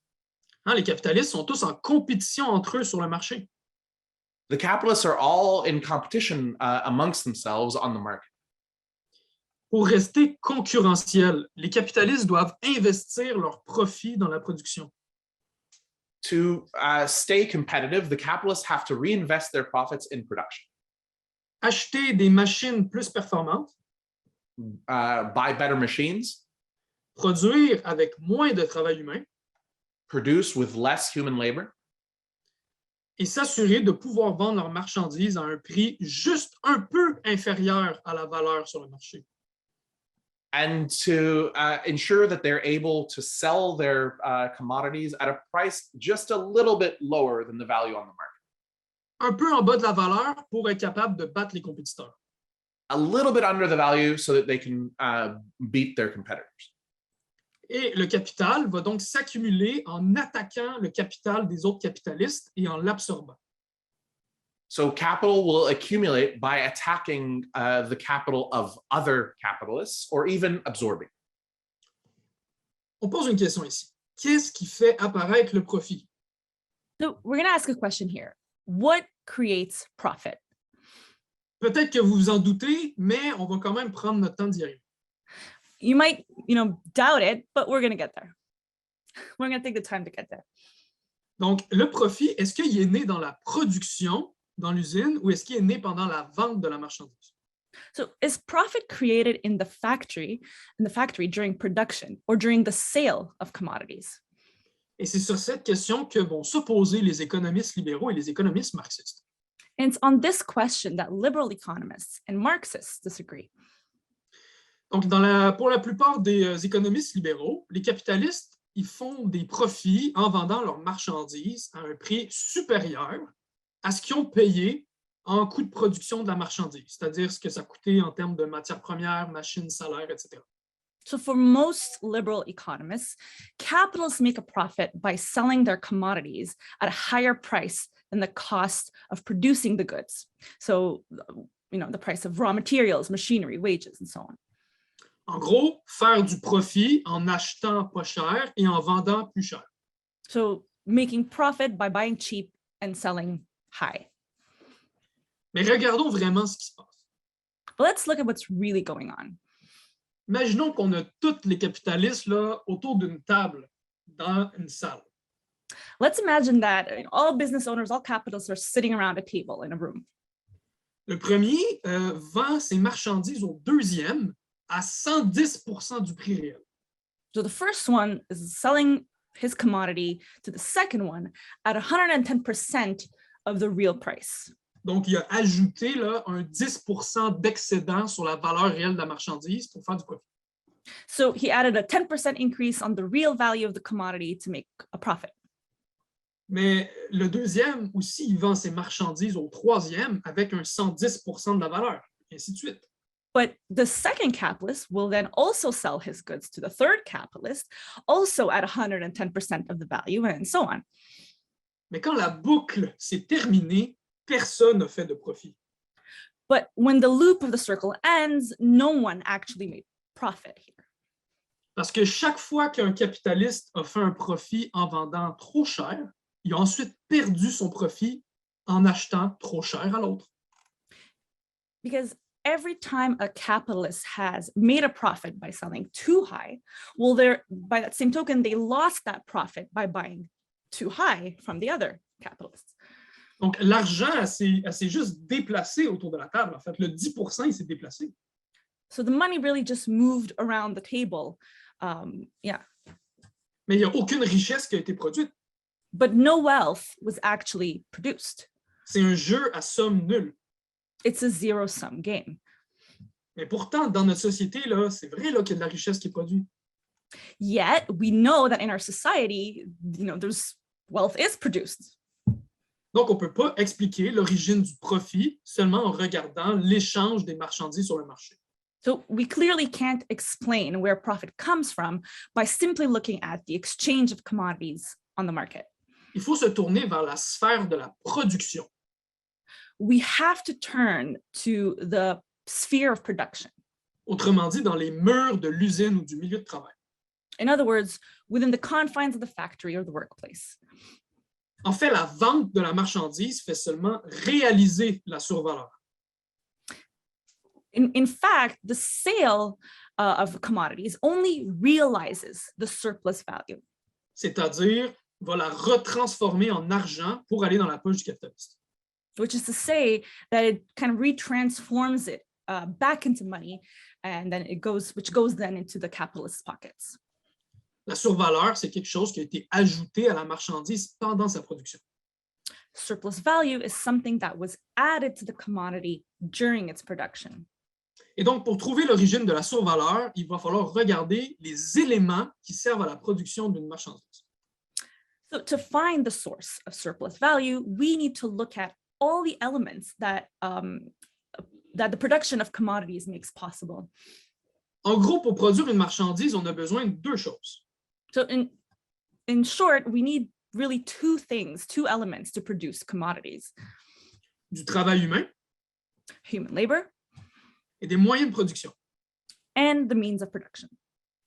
Les capitalistes sont tous en compétition entre eux sur le marché. The capitalists are all in competition amongst themselves on the market. Pour rester concurrentiels, les capitalistes doivent investir leurs profits dans la production. To stay competitive, the capitalists have to reinvest their profits in production. Acheter des machines plus performantes. Buy better machines. Produire avec moins de travail humain. Produce with less human labor. Et s'assurer de pouvoir vendre leurs marchandises à un prix juste un peu inférieur à la valeur sur le marché. and to ensure that they're able to sell their commodities at a price just a little bit lower than the value on the market. Un peu en bas de la valeur pour être capable de battre les compétiteurs. A little bit under the value so that they can beat their competitors. Et le capital va donc s'accumuler en attaquant le capital des autres capitalistes et en l'absorbant. So capital will accumulate by attacking the capital of other capitalists or even absorbing. On pose une question ici. Qu'est-ce qui fait apparaître le profit? So we're going to ask a question here. What creates profit? Peut-être que vous vous en doutez, mais on va quand même prendre notre temps d'y arriver. You might, doubt it, but we're going to get there. We're going to take the time to get there. Donc, le profit, est-ce qu'il est né dans la production, dans l'usine, ou est-ce qu'il est né pendant la vente de la marchandise? So is profit created in the factory during production or during the sale of commodities? Et c'est sur cette question que vont s'opposer les économistes libéraux et les économistes marxistes. And it's on this question that liberal economists and Marxists disagree. Donc, pour la plupart des économistes libéraux, les capitalistes, ils font des profits en vendant leurs marchandises à un prix supérieur à ce qu'ils ont payé en coût de production de la marchandise, c'est-à-dire ce que ça coûtait en termes de matières premières, machines, salaires, etc. So for most liberal economists, capitalists make a profit by selling their commodities at a higher price than the cost of producing the goods. So, the price of raw materials, machinery, wages, and so on. En gros, faire du profit en achetant pas cher et en vendant plus cher. So making profit by buying cheap and selling high. Mais regardons vraiment ce qui se passe. But let's look at what's really going on. Imaginons qu'on a tous les capitalistes là, autour d'une table dans une salle. Let's imagine that all business owners, all capitalists are sitting around a table in a room. Le premier vend ses marchandises au deuxième à 110% du prix réel. So the first one is selling his commodity to the second one at 110% of the real price. Donc, il a ajouté là, un 10% d'excédent sur la valeur réelle de la marchandise pour faire du profit. So he added a 10% increase on the real value of the commodity to make a profit. Mais le deuxième aussi, il vend ses marchandises au troisième avec un 110% de la valeur, et ainsi de suite. But the second capitalist will then also sell his goods to the third capitalist, also at 110% of the value, and so on. Mais quand la boucle s'est terminée, personne n'a fait de profit. But when the loop of the circle ends, no one actually made profit here. Parce que chaque fois qu'un capitaliste a fait un profit en vendant trop cher, il a ensuite perdu son profit en achetant trop cher à l'autre. Because every time a capitalist has made a profit by selling too high, well, by that same token, they lost that profit by buying too high from the other capitalists. Donc, l'argent s'est juste déplacé autour de la table. En fait, le 10%, il s'est déplacé. So the money really just moved around the table. Mais il n'y a aucune richesse qui a été produite. But no wealth was actually produced. C'est un jeu à somme nulle. It's a zero-sum game. Mais pourtant, dans notre société, là, c'est vrai là, qu'il y a de la richesse qui est produite. Yet, we know that in our society, there's wealth is produced. Donc, on ne peut pas expliquer l'origine du profit seulement en regardant l'échange des marchandises sur le marché. So we clearly can't explain where profit comes from by simply looking at the exchange of commodities on the market. Il faut se tourner vers la sphère de la production. We have to turn to the sphere of production. Autrement dit, dans les murs de l'usine ou du milieu de travail. In other words, within the confines of the factory or the workplace. En fait, la vente de la marchandise fait seulement réaliser la survaleur. In fact, the sale of commodities only realizes the surplus value. C'est-à-dire, va la retransformer en argent pour aller dans la poche du capitaliste. Which is to say that it kind of retransforms it back into money, and then which goes then into the capitalist's pockets. La survaleur, c'est quelque chose qui a été ajouté à la marchandise pendant sa production. Surplus value is something that was added to the commodity during its production. Et donc, pour trouver l'origine de la survaleur, il va falloir regarder les éléments qui servent à la production d'une marchandise. So to find the source of surplus value, we need to look at all the elements that the production of commodities makes possible. En gros, pour produire une marchandise, on a besoin de deux choses. So in short, we need really two things, two elements to produce commodities: Du travail humain human labor et des moyens de production. and the means of production.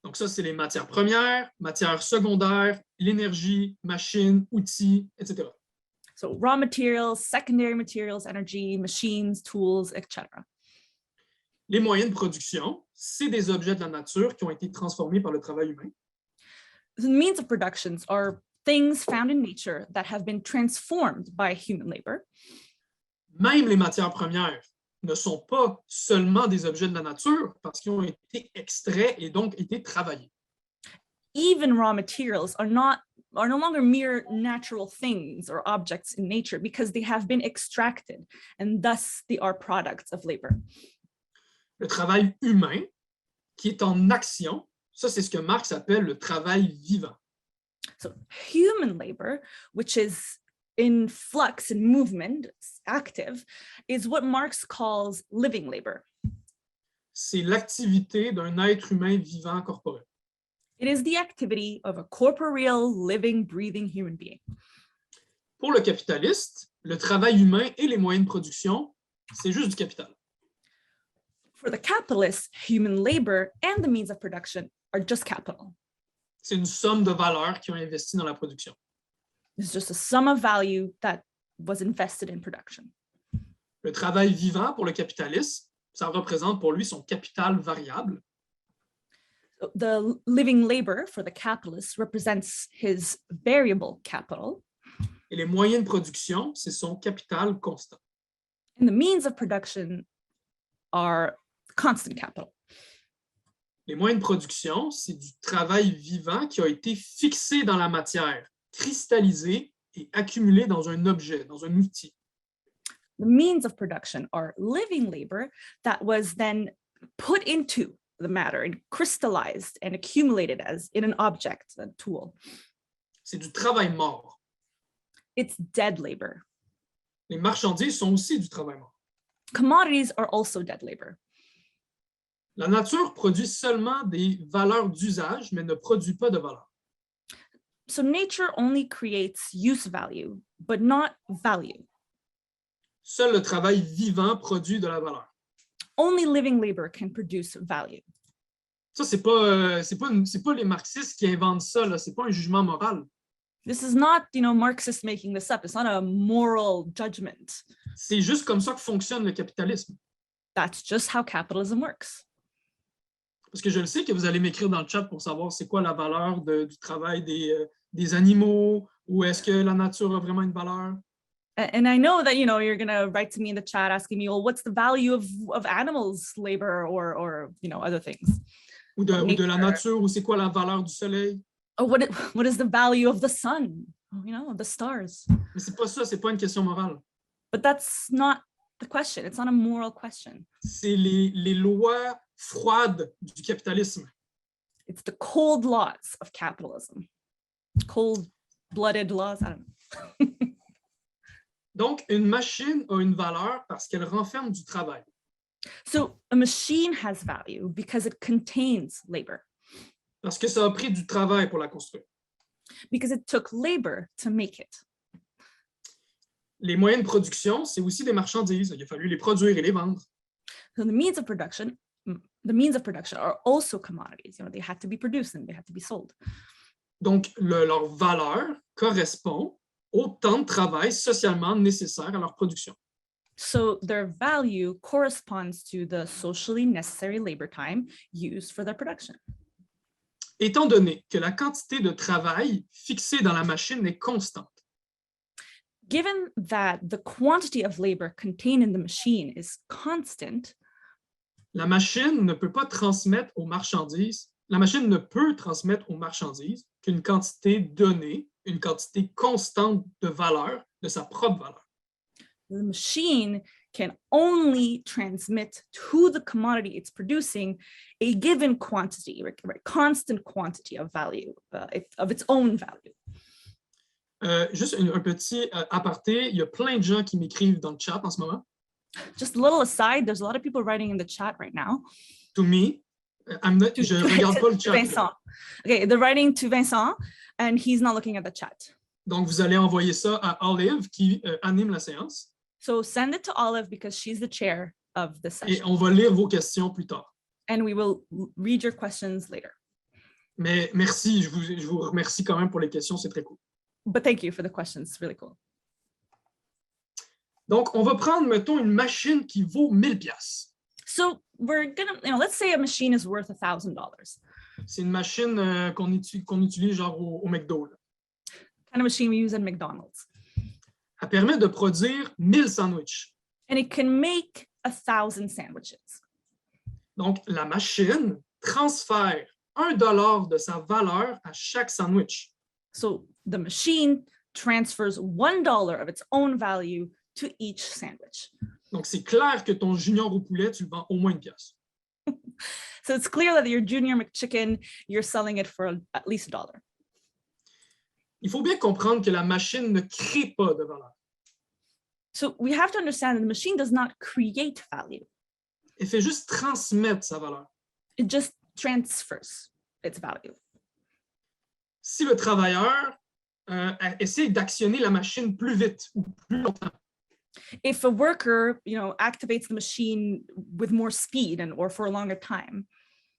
Donc ça, c'est les matières premières, matières secondaires, l'énergie, machines, outils, etc. So raw materials, secondary materials, energy, machines, tools, etc. Les moyens de production, c'est des objets de la nature qui ont été transformés par le travail humain. The means of productions are things found in nature that have been transformed by human labor. Même les matières premières ne sont pas seulement des objets de la nature parce qu'ils ont été extraits et donc été travaillés. Even raw materials are no longer mere natural things or objects in nature because they have been extracted and thus they are products of labor. Le travail humain qui est en action, ça c'est ce que Marx appelle le travail vivant. So human labor, which is in flux and movement, active, is what Marx calls living labor. C'est l'activité d'un être humain vivant corporel. It is the activity of a corporeal, living, breathing human being. Pour le capitaliste, le travail humain et les moyens de production, c'est juste du capital. For the capitalist, human labor and the means of production are just capital. C'est une somme de valeurs qui ont investi dans la production. It's just a sum of value that was invested in production. Le travail vivant pour le capitaliste, ça représente pour lui son capital variable. The living labor for the capitalist represents his variable capital. Et les moyens de production, c'est son capital constant. And the means of production are constant capital. Les moyens de production, c'est du travail vivant qui a été fixé dans la matière, cristallisé et accumulé dans un objet, dans un outil. The means of production are living labor that was then put into the matter and crystallized and accumulated as in an object, a tool. C'est du travail mort. It's dead labor. Les marchandises sont aussi du travail mort. Commodities are also dead labor. La nature produit seulement des valeurs d'usage, mais ne produit pas de valeur. So nature only creates use value, but not value. Seul le travail vivant produit de la valeur. Only living labor can produce value. Ça, c'est pas les marxistes qui inventent ça, là. C'est pas un jugement moral. This is not, Marxists making this up. It's not a moral judgment. C'est juste comme ça que fonctionne le capitalisme. That's just how capitalism works. Parce que je le sais que vous allez m'écrire dans le chat pour savoir c'est quoi la valeur du travail des animaux, ou est-ce que la nature a vraiment une valeur. And I know that, you're going to write to me in the chat asking me, well, what's the value of animals' labor or other things? Ou de la nature, ou c'est quoi la valeur du soleil. Or what is the value of the sun? The stars. Mais c'est pas ça, c'est pas une question morale. But that's not the question. It's not a moral question. C'est les lois froides du capitalisme. It's the cold laws of capitalism. Cold-blooded laws, I don't know. Donc, une machine a une valeur parce qu'elle renferme du travail. So a machine has value because it contains labor. Parce que ça a pris du travail pour la construire. Because it took labor to make it. Les moyens de production, c'est aussi des marchandises. Il a fallu les produire et les vendre. So the means of production are also commodities. They had to be produced and they had to be sold. Donc, leur valeur correspond au temps de travail socialement nécessaire à leur production. So their value corresponds to the socially necessary labor time used for their production. Étant donné que la quantité de travail fixée dans la machine est constante, given that the quantity of labor contained in the machine is constant, la machine ne peut transmettre aux marchandises qu'une quantité donnée, une quantité constante de valeur, de sa propre valeur. the machine can only transmit to the commodity it's producing a given quantity, right? Constant quantity of value, of its own value. Juste un petit aparté, il y a plein de gens qui m'écrivent dans le chat en ce moment. Just a little aside, there's a lot of people writing in the chat right now. To me, je ne regarde pas le chat. Vincent. Okay, they're writing to Vincent, and he's not looking at the chat. Donc, vous allez envoyer ça à Olive qui anime la séance. So send it to Olive because she's the chair of the session. Et on va lire vos questions plus tard. And we will read your questions later. Mais merci, je vous remercie quand même pour les questions, c'est très cool. But thank you for the questions, it's really cool. Donc, on va prendre, mettons, une machine qui vaut 1000 pièces. So we're gonna, let's say a machine is worth $1,000. C'est une machine qu'on utilise genre au McDo. Là. Kind of machine we use at McDonald's. Elle permet de produire 1000 sandwichs. And it can make 1,000 sandwiches. Donc, la machine transfère $1 de sa valeur à chaque sandwich. So the machine transfers $1 of its own value to each sandwich. Donc, c'est clair que ton junior au poulet, tu le vends au moins une pièce. So it's clear that your junior McChicken, you're selling it for at least $1. Il faut bien comprendre que la machine ne crée pas de valeur. So we have to understand that the machine does not create value. Elle fait juste transmettre sa valeur. It just transfers its value. Si le travailleur essaie d'actionner la machine plus vite ou plus longtemps, if a worker, activates the machine with more speed or for a longer time,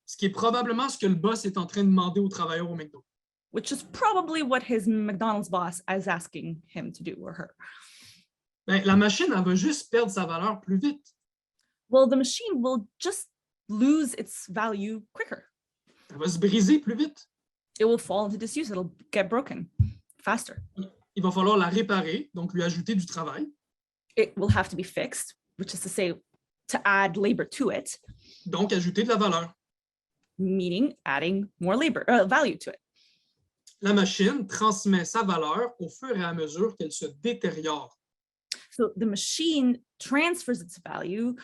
ce qui est probablement ce que le boss est en train de demander aux travailleurs au McDo. Which is probably what his McDonald's boss is asking him to do or her. Ben, la machine, elle va juste perdre sa valeur plus vite. Well, the machine will just lose its value quicker. Elle va se briser plus vite. It will fall into disuse. It'll get broken faster. Il va falloir la réparer, donc lui ajouter du travail. It will have to be fixed, which is to say, to add labor to it. Donc, ajouter de la valeur. Meaning adding more labor, value to it. La machine transmet sa valeur au fur et à mesure qu'elle se détériore. So the machine transfers its value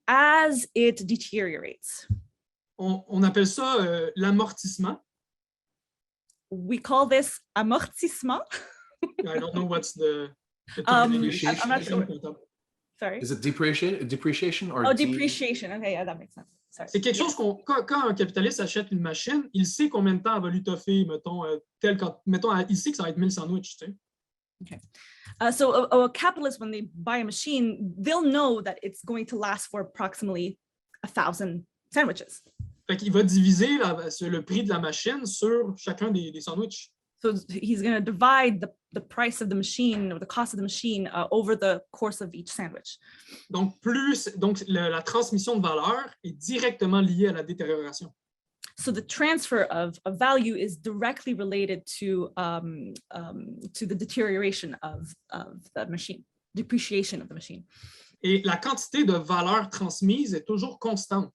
as it deteriorates. On appelle ça l'amortissement. We call this amortissement. I don't know what's the I'm not sure. Sorry. Is it depreciation or depreciation. Okay, yeah, that makes sense. Sorry. C'est quelque chose quand un capitaliste achète une machine, il sait combien de temps elle va lui toffer, mettons, il sait que ça va être 1000 sandwichs, tu sais. Okay. So a capitalist, when they buy a machine, they'll know that it's going to last for approximately 1,000 sandwiches. Fait qu'il va diviser le prix de la machine sur chacun des sandwichs. So he's going to divide the price of the machine or the cost of the machine over the course of each sandwich. Donc, la transmission de valeur est directement liée à la détérioration. So the transfer of value is directly related to the deterioration of the machine, depreciation of the machine. Et la quantité de valeur transmise est toujours constante.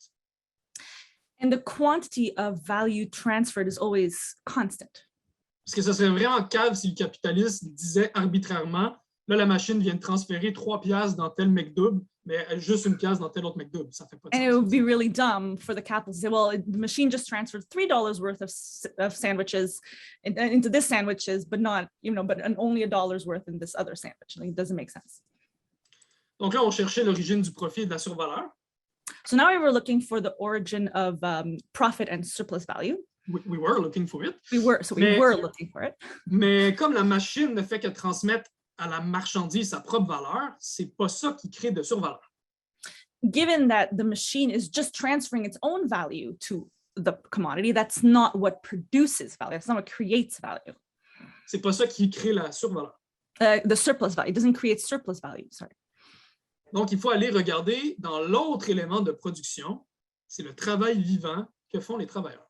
And the quantity of value transferred is always constant. Parce que ça serait vraiment cave si le capitaliste disait arbitrairement, là, la machine vient de transférer 3 piastres dans tel McDouble, mais juste une pièce dans tel autre McDouble. Ça fait pas de sens. And it would be really dumb for the capitalist to say, well, the machine just transferred $3 worth of sandwiches into this sandwiches, but not, but only $1 worth in this other sandwich. Like, it doesn't make sense. Donc là, on cherchait l'origine du profit et de la survaleur. So now we were looking for the origin of profit and surplus value. We were looking for it. We were looking for it. Mais comme la machine ne fait que transmettre à la marchandise sa propre valeur, c'est pas ça qui crée de survaleur. Given that the machine is just transferring its own value to the commodity, that's not what produces value. That's not what creates value. C'est pas ça qui crée la survaleur. The surplus value. It doesn't create surplus value, sorry. Donc, il faut aller regarder dans l'autre élément de production, c'est le travail vivant que font les travailleurs.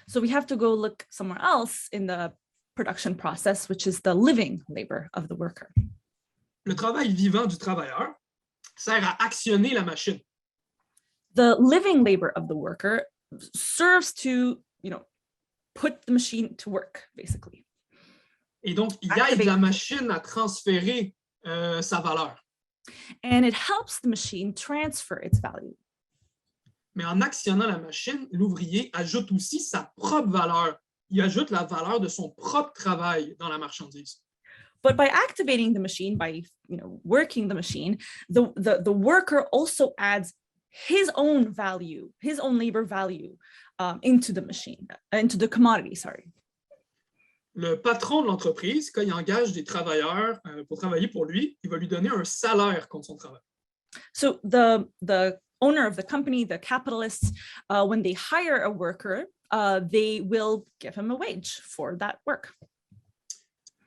So we have to go look somewhere else in the production process, which is the living labor of the worker. Le travail vivant du travailleur sert à actionner la machine. The living labor of the worker serves to, put the machine to work, basically. Et donc, il aide la machine à transférer sa valeur. And it helps the machine transfer its value. Mais en actionnant la machine, l'ouvrier ajoute aussi sa propre valeur. Il ajoute la valeur de son propre travail dans la marchandise. But by activating the machine, by working the machine, the worker also adds his own value, his own labor value into the machine, into the commodity, sorry. Le patron de l'entreprise, quand il engage des travailleurs pour travailler pour lui, il va lui donner un salaire contre son travail. So the owner of the company, the capitalists, when they hire a worker, they will give him a wage for that work.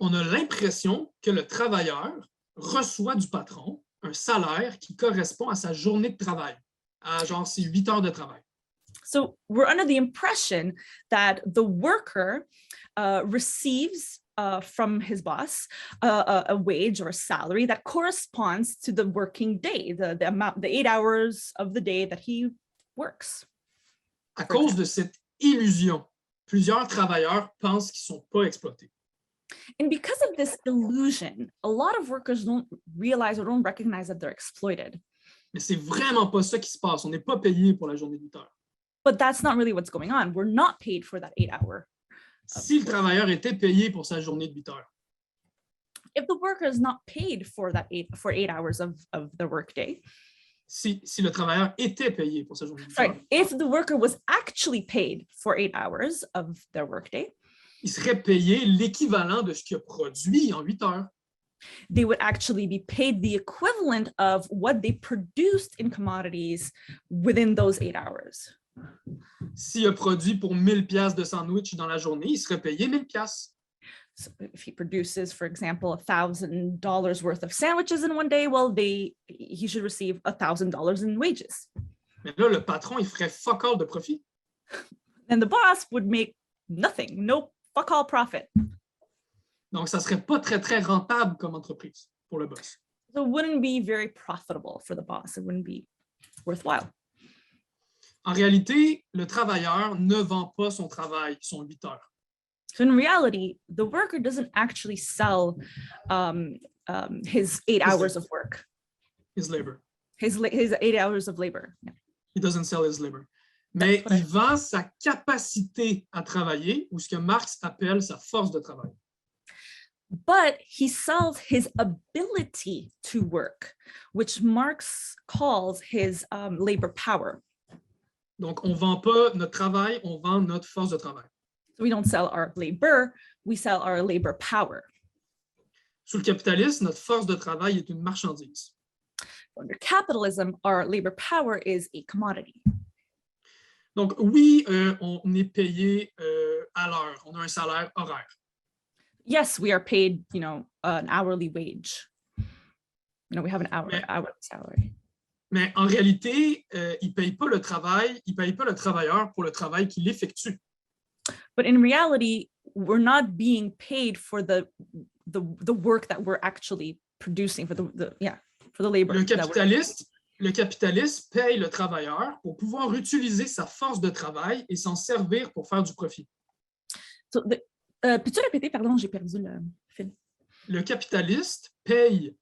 On a l'impression que le travailleur reçoit du patron un salaire qui correspond à sa journée de travail, à genre ses 8 heures de travail. So we're under the impression that the worker receives from his boss a wage or a salary that corresponds to the working day, the 8 hours of the day that he works. À cause de cette illusion, plusieurs travailleurs pensent qu'ils ne sont pas exploités. And because of this illusion, a lot of workers don't realize or don't recognize that they're exploited. Mais c'est vraiment pas ça qui se passe. On n'est pas payé pour la journée de 8 heures. But that's not really what's going on. We're not paid for that 8 hour. Si le travailleur était payé pour sa journée de 8 heures, If the worker is not paid for that 8 hours of the workday, si le travailleur était payé pour sa journée de 8 heures, if the worker was actually paid for 8 hours of their workday, il serait payé l'équivalent de ce qu'il a produit en 8 heures. they would actually be paid the equivalent of what they produced in commodities within those 8 hours. S'il a produit pour 1000 pièces de sandwich dans la journée, il serait payé 1000 pièces. So if he produces, for example, $1,000 worth of sandwiches in one day, well, he should receive $1,000 in wages. Mais là, le patron, il ferait fuck all de profit. And the boss would make nothing, no fuck all profit. Donc, ça serait pas très, très rentable comme entreprise pour le boss. So it wouldn't be very profitable for the boss. It wouldn't be worthwhile. En réalité, le travailleur ne vend pas son travail, son 8 heures. So in reality, the worker doesn't actually sell his 8 hours of work, His labor. his 8 hours of labor. Yeah. He doesn't sell his labor. Mais il vend sa capacité à travailler, ou ce que Marx appelle sa force de travail. But he sells his ability to work, which Marx calls his labor power. Donc, on ne vend pas notre travail, on vend notre force de travail. So we don't sell our labor, we sell our labor power. Sous le capitalisme, notre force de travail est une marchandise. Under capitalism, our labor power is a commodity. Donc, oui, on est payé à l'heure, on a un salaire horaire. Yes, we are paid, an hourly wage. We have an hourly salary. Mais en réalité, il ne paye pas le travail, il ne paye pas le travailleur pour le travail qu'il effectue. But in reality, we're not being paid for the work that we're actually producing, for the labor. Le capitaliste paye le travailleur pour pouvoir utiliser sa force de travail et s'en servir pour faire du profit. So peux-tu répéter, pardon, j'ai perdu le fil. Le capitaliste paye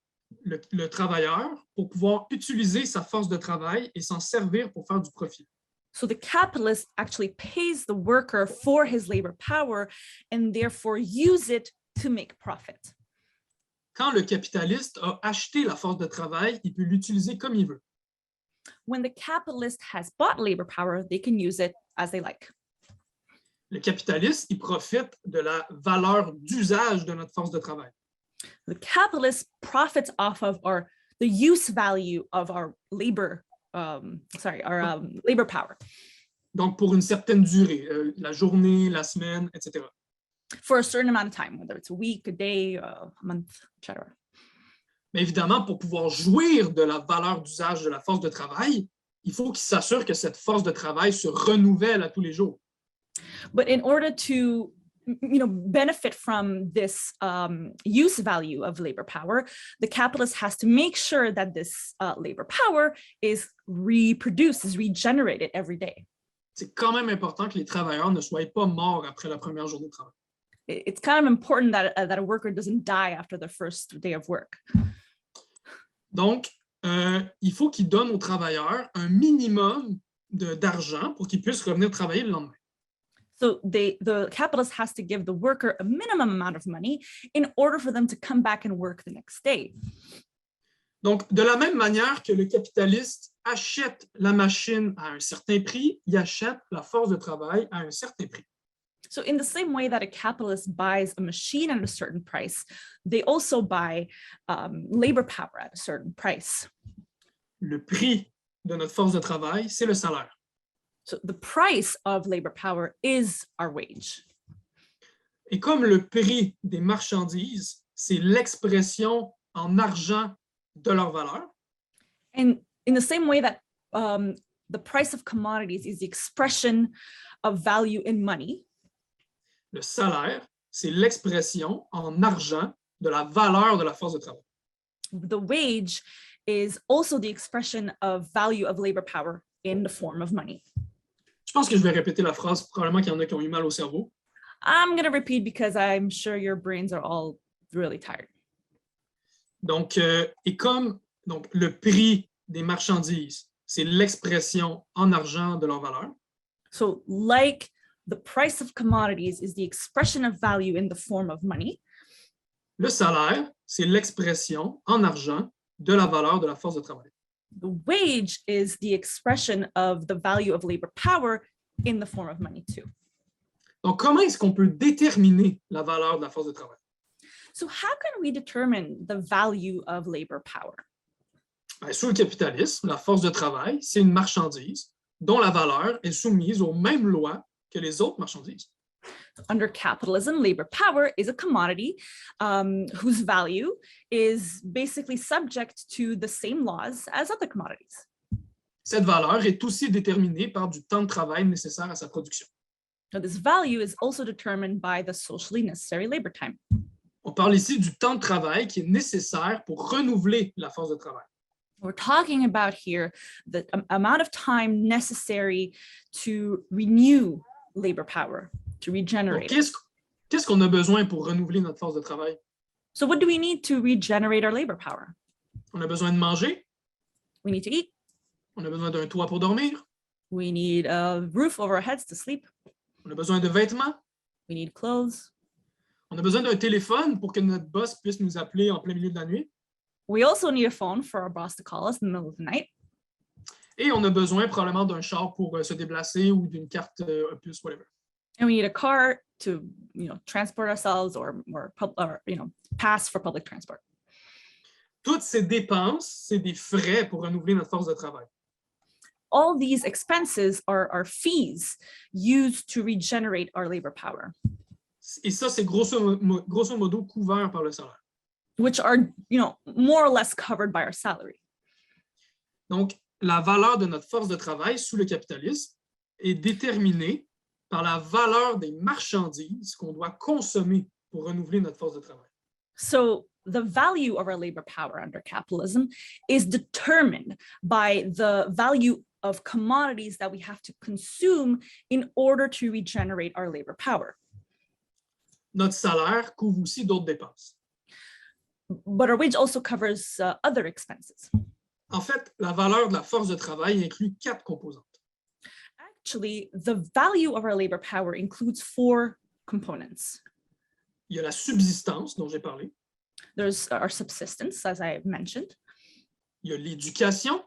le travailleur pour pouvoir utiliser sa force de travail et s'en servir pour faire du profit. So the capitalist actually pays the worker for his labor power and therefore use it to make profit. Quand le capitaliste a acheté la force de travail, il peut l'utiliser comme il veut. When the capitalist has bought labor power, they can use it as they like. Le capitaliste, il profite de la valeur d'usage de notre force de travail. The capitalist profits off of the use value of our labor, labor power. Donc, pour une certaine durée, la journée, la semaine, etc. For a certain amount of time, whether it's a week, a day, a month, etc. Mais évidemment, pour pouvoir jouir de la valeur d'usage de la force de travail, il faut qu'il s'assure que cette force de travail se renouvelle à tous les jours. But in order to benefit from this use value of labor power, the capitalist has to make sure that this labor power is reproduced, is regenerated every day. C'est quand même important que les travailleurs ne soient pas morts après la première journée de travail. It's kind of important that a worker doesn't die after the first day of work. Donc, il faut qu'ils donnent aux travailleurs un minimum d'argent pour qu'ils puissent revenir travailler le lendemain. So the capitalist has to give the worker a minimum amount of money in order for them to come back and work the next day. Donc, de la même manière que le capitaliste achète la machine à un certain prix, il achète la force de travail à un certain prix. So in the same way that a capitalist buys a machine at a certain price, they also buy labor power at a certain price. Le prix de notre force de travail, c'est le salaire. So the price of labor power is our wage. Et comme le prix des marchandises, c'est l'expression en argent de leur valeur, And in the same way that the price of commodities is the expression of value in money, le salaire, c'est l'expression en argent de la valeur de la force de travail. the wage is also the expression of value of labor power in the form of money. Je pense que je vais répéter la phrase, probablement qu'il y en a qui ont eu mal au cerveau. I'm going to repeat because I'm sure your brains are all really tired. Donc, et comme le prix des marchandises, c'est l'expression en argent de leur valeur, So like the price of commodities is the expression of value in the form of money, le salaire, c'est l'expression en argent de la valeur de la force de travail. the wage is the expression of the value of labor power in the form of money too. Donc, comment est-ce qu'on peut déterminer la valeur de la force de travail? So how can we determine the value of labor power? Bien, sous le capitalisme, la force de travail, c'est une marchandise dont la valeur est soumise aux mêmes lois que les autres marchandises. Under capitalism, labor power is a commodity whose value is basically subject to the same laws as other commodities. Cette valeur est aussi déterminée par du temps de travail nécessaire à sa production. Now, this value is also determined by the socially necessary labor time. On parle ici du temps de travail qui est nécessaire pour renouveler la force de travail. We're talking about here the amount of time necessary to renew labor power, to Donc, regenerate. qu'est-ce qu'on a besoin pour renouveler notre force de travail? So what do we need to regenerate our labor power? On a besoin de manger, We need to eat. on a besoin d'un toit pour dormir, We need a roof over our heads to sleep. on a besoin de vêtements, We need clothes. on a besoin d'un téléphone pour que notre boss puisse nous appeler en plein milieu de la nuit, We also need a phone for our boss to call us in the middle of the night. et on a besoin probablement d'un char pour se déplacer ou d'une carte Opus, whatever. And we need a car to, transport ourselves or pass for public transport. Toutes ces dépenses, c'est des frais pour renouveler notre force de travail. All these expenses are fees used to regenerate our labor power, Et ça, c'est grosso modo couvert par le salaire. which are, more or less covered by our salary. Donc, la valeur de notre force de travail sous le capitalisme est déterminée par la valeur des marchandises qu'on doit consommer pour renouveler notre force de travail. So the value of our labor power under capitalism is determined by the value of commodities that we have to consume in order to regenerate our labor power. Notre salaire couvre aussi d'autres dépenses. But our wage also covers other expenses. En fait, la valeur de la force de travail inclut 4 composantes. Actually, the value of our labor power includes 4 components. Il y a la subsistance dont j'ai parlé, There's our subsistence, as I mentioned. il y a l'éducation,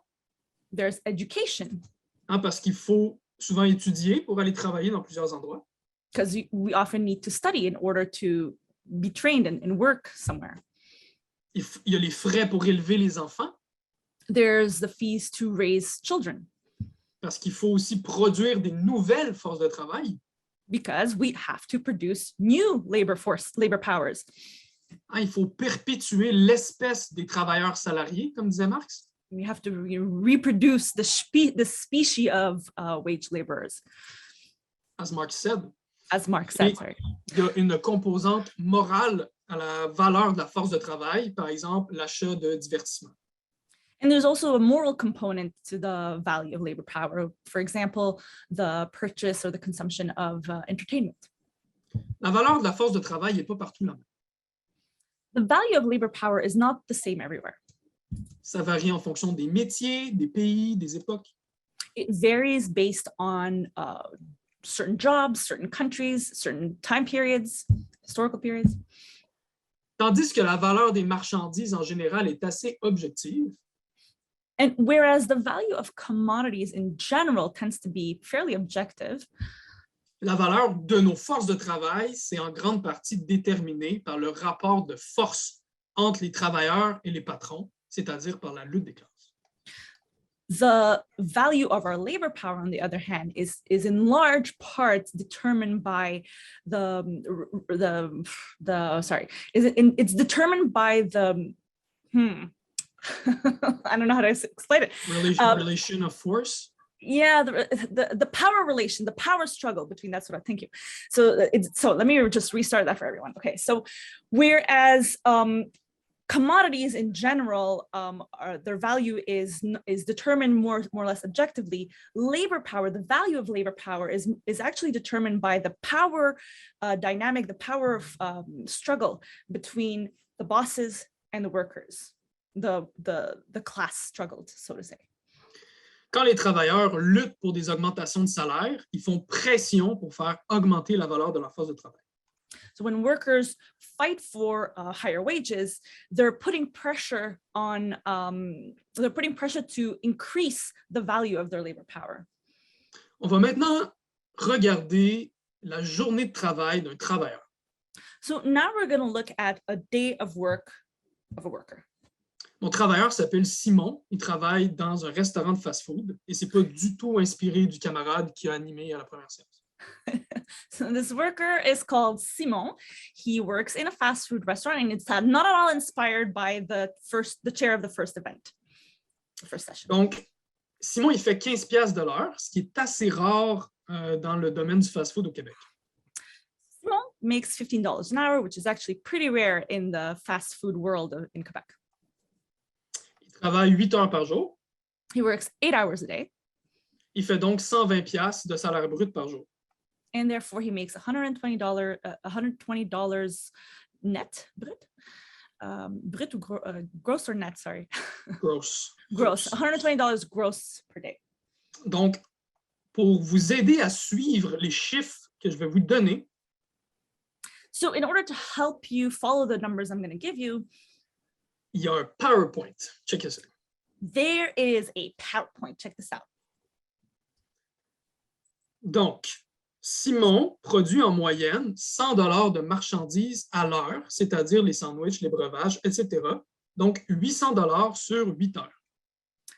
There's education, parce qu'il faut souvent étudier pour aller travailler dans plusieurs endroits. because we often need to study in order to be trained and work somewhere. Il y a les frais pour élever les enfants, There's the fees to raise children, parce qu'il faut aussi produire des nouvelles forces de travail. because we have to produce new labor powers. Il faut perpétuer l'espèce des travailleurs salariés, comme disait Marx. We have to reproduce the species of wage laborers, As Marx said. as Marx said, sorry. Il y a une composante morale à la valeur de la force de travail, par exemple l'achat de divertissement. And there's also a moral component to the value of labor power. For example, the purchase or the consumption of entertainment. La valeur de la force de travail n'est pas partout la même. The value of labor power is not the same everywhere. Ça varie en fonction des métiers, des pays, des époques. It varies based on certain jobs, certain countries, certain time periods, historical periods. Tandis que la valeur des marchandises en général est assez objective, And whereas the value of commodities in general tends to be fairly objective, la valeur de nos forces de travail, c'est en grande partie déterminé par le rapport de force entre les travailleurs et les patrons, c'est-à-dire par la lutte des classes. the value of our labor power, on the other hand, is in large part determined by it's determined by the I don't know how to explain it. Relation of force. Yeah, the power relation, the power struggle between, that's what I'm thinking. So let me just restart that for everyone. Okay, so whereas commodities in general, their value is determined more or less objectively, labor power, the value of labor power is actually determined by the power dynamic, the power of struggle between the bosses and the workers, the class struggled, so to say. Quand les travailleurs luttent pour des augmentations de salaire, ils font pression pour faire augmenter la valeur de leur force de travail. So when workers fight for higher wages, they're putting pressure on, they're putting pressure to increase the value of their labor power. On va maintenant regarder la journée de travail d'un travailleur. So now we're going to look at a day of work of a worker. Mon travailleur s'appelle Simon, il travaille dans un restaurant de fast-food et c'est pas du tout inspiré du camarade qui a animé à la première séance. So this worker is called Simon. He works in a fast food restaurant and it's not at all inspired by the chair of the first event, the first session. Donc, Simon, il fait 15 piastres de l'heure, ce qui est assez rare dans le domaine du fast-food au Québec. Simon makes $15 an hour, which is actually pretty rare in the fast food world in Quebec. Il travaille 8 heures par jour. He works 8 hours a day. Il fait donc 120 piastres de salaire brut par jour. And therefore he makes $120 net, brut? Brut ou gross or net, sorry. Gross. Gross, $120 gross per day. Donc, pour vous aider à suivre les chiffres que je vais vous donner, so in order to help you follow the numbers I'm going to give you, il y a un PowerPoint. Check this out. There is a PowerPoint. Check this out. Donc, Simon produit en moyenne 100 $ de marchandises à l'heure, c'est-à-dire les sandwichs, les breuvages, etc. Donc, 800 $ sur 8 heures.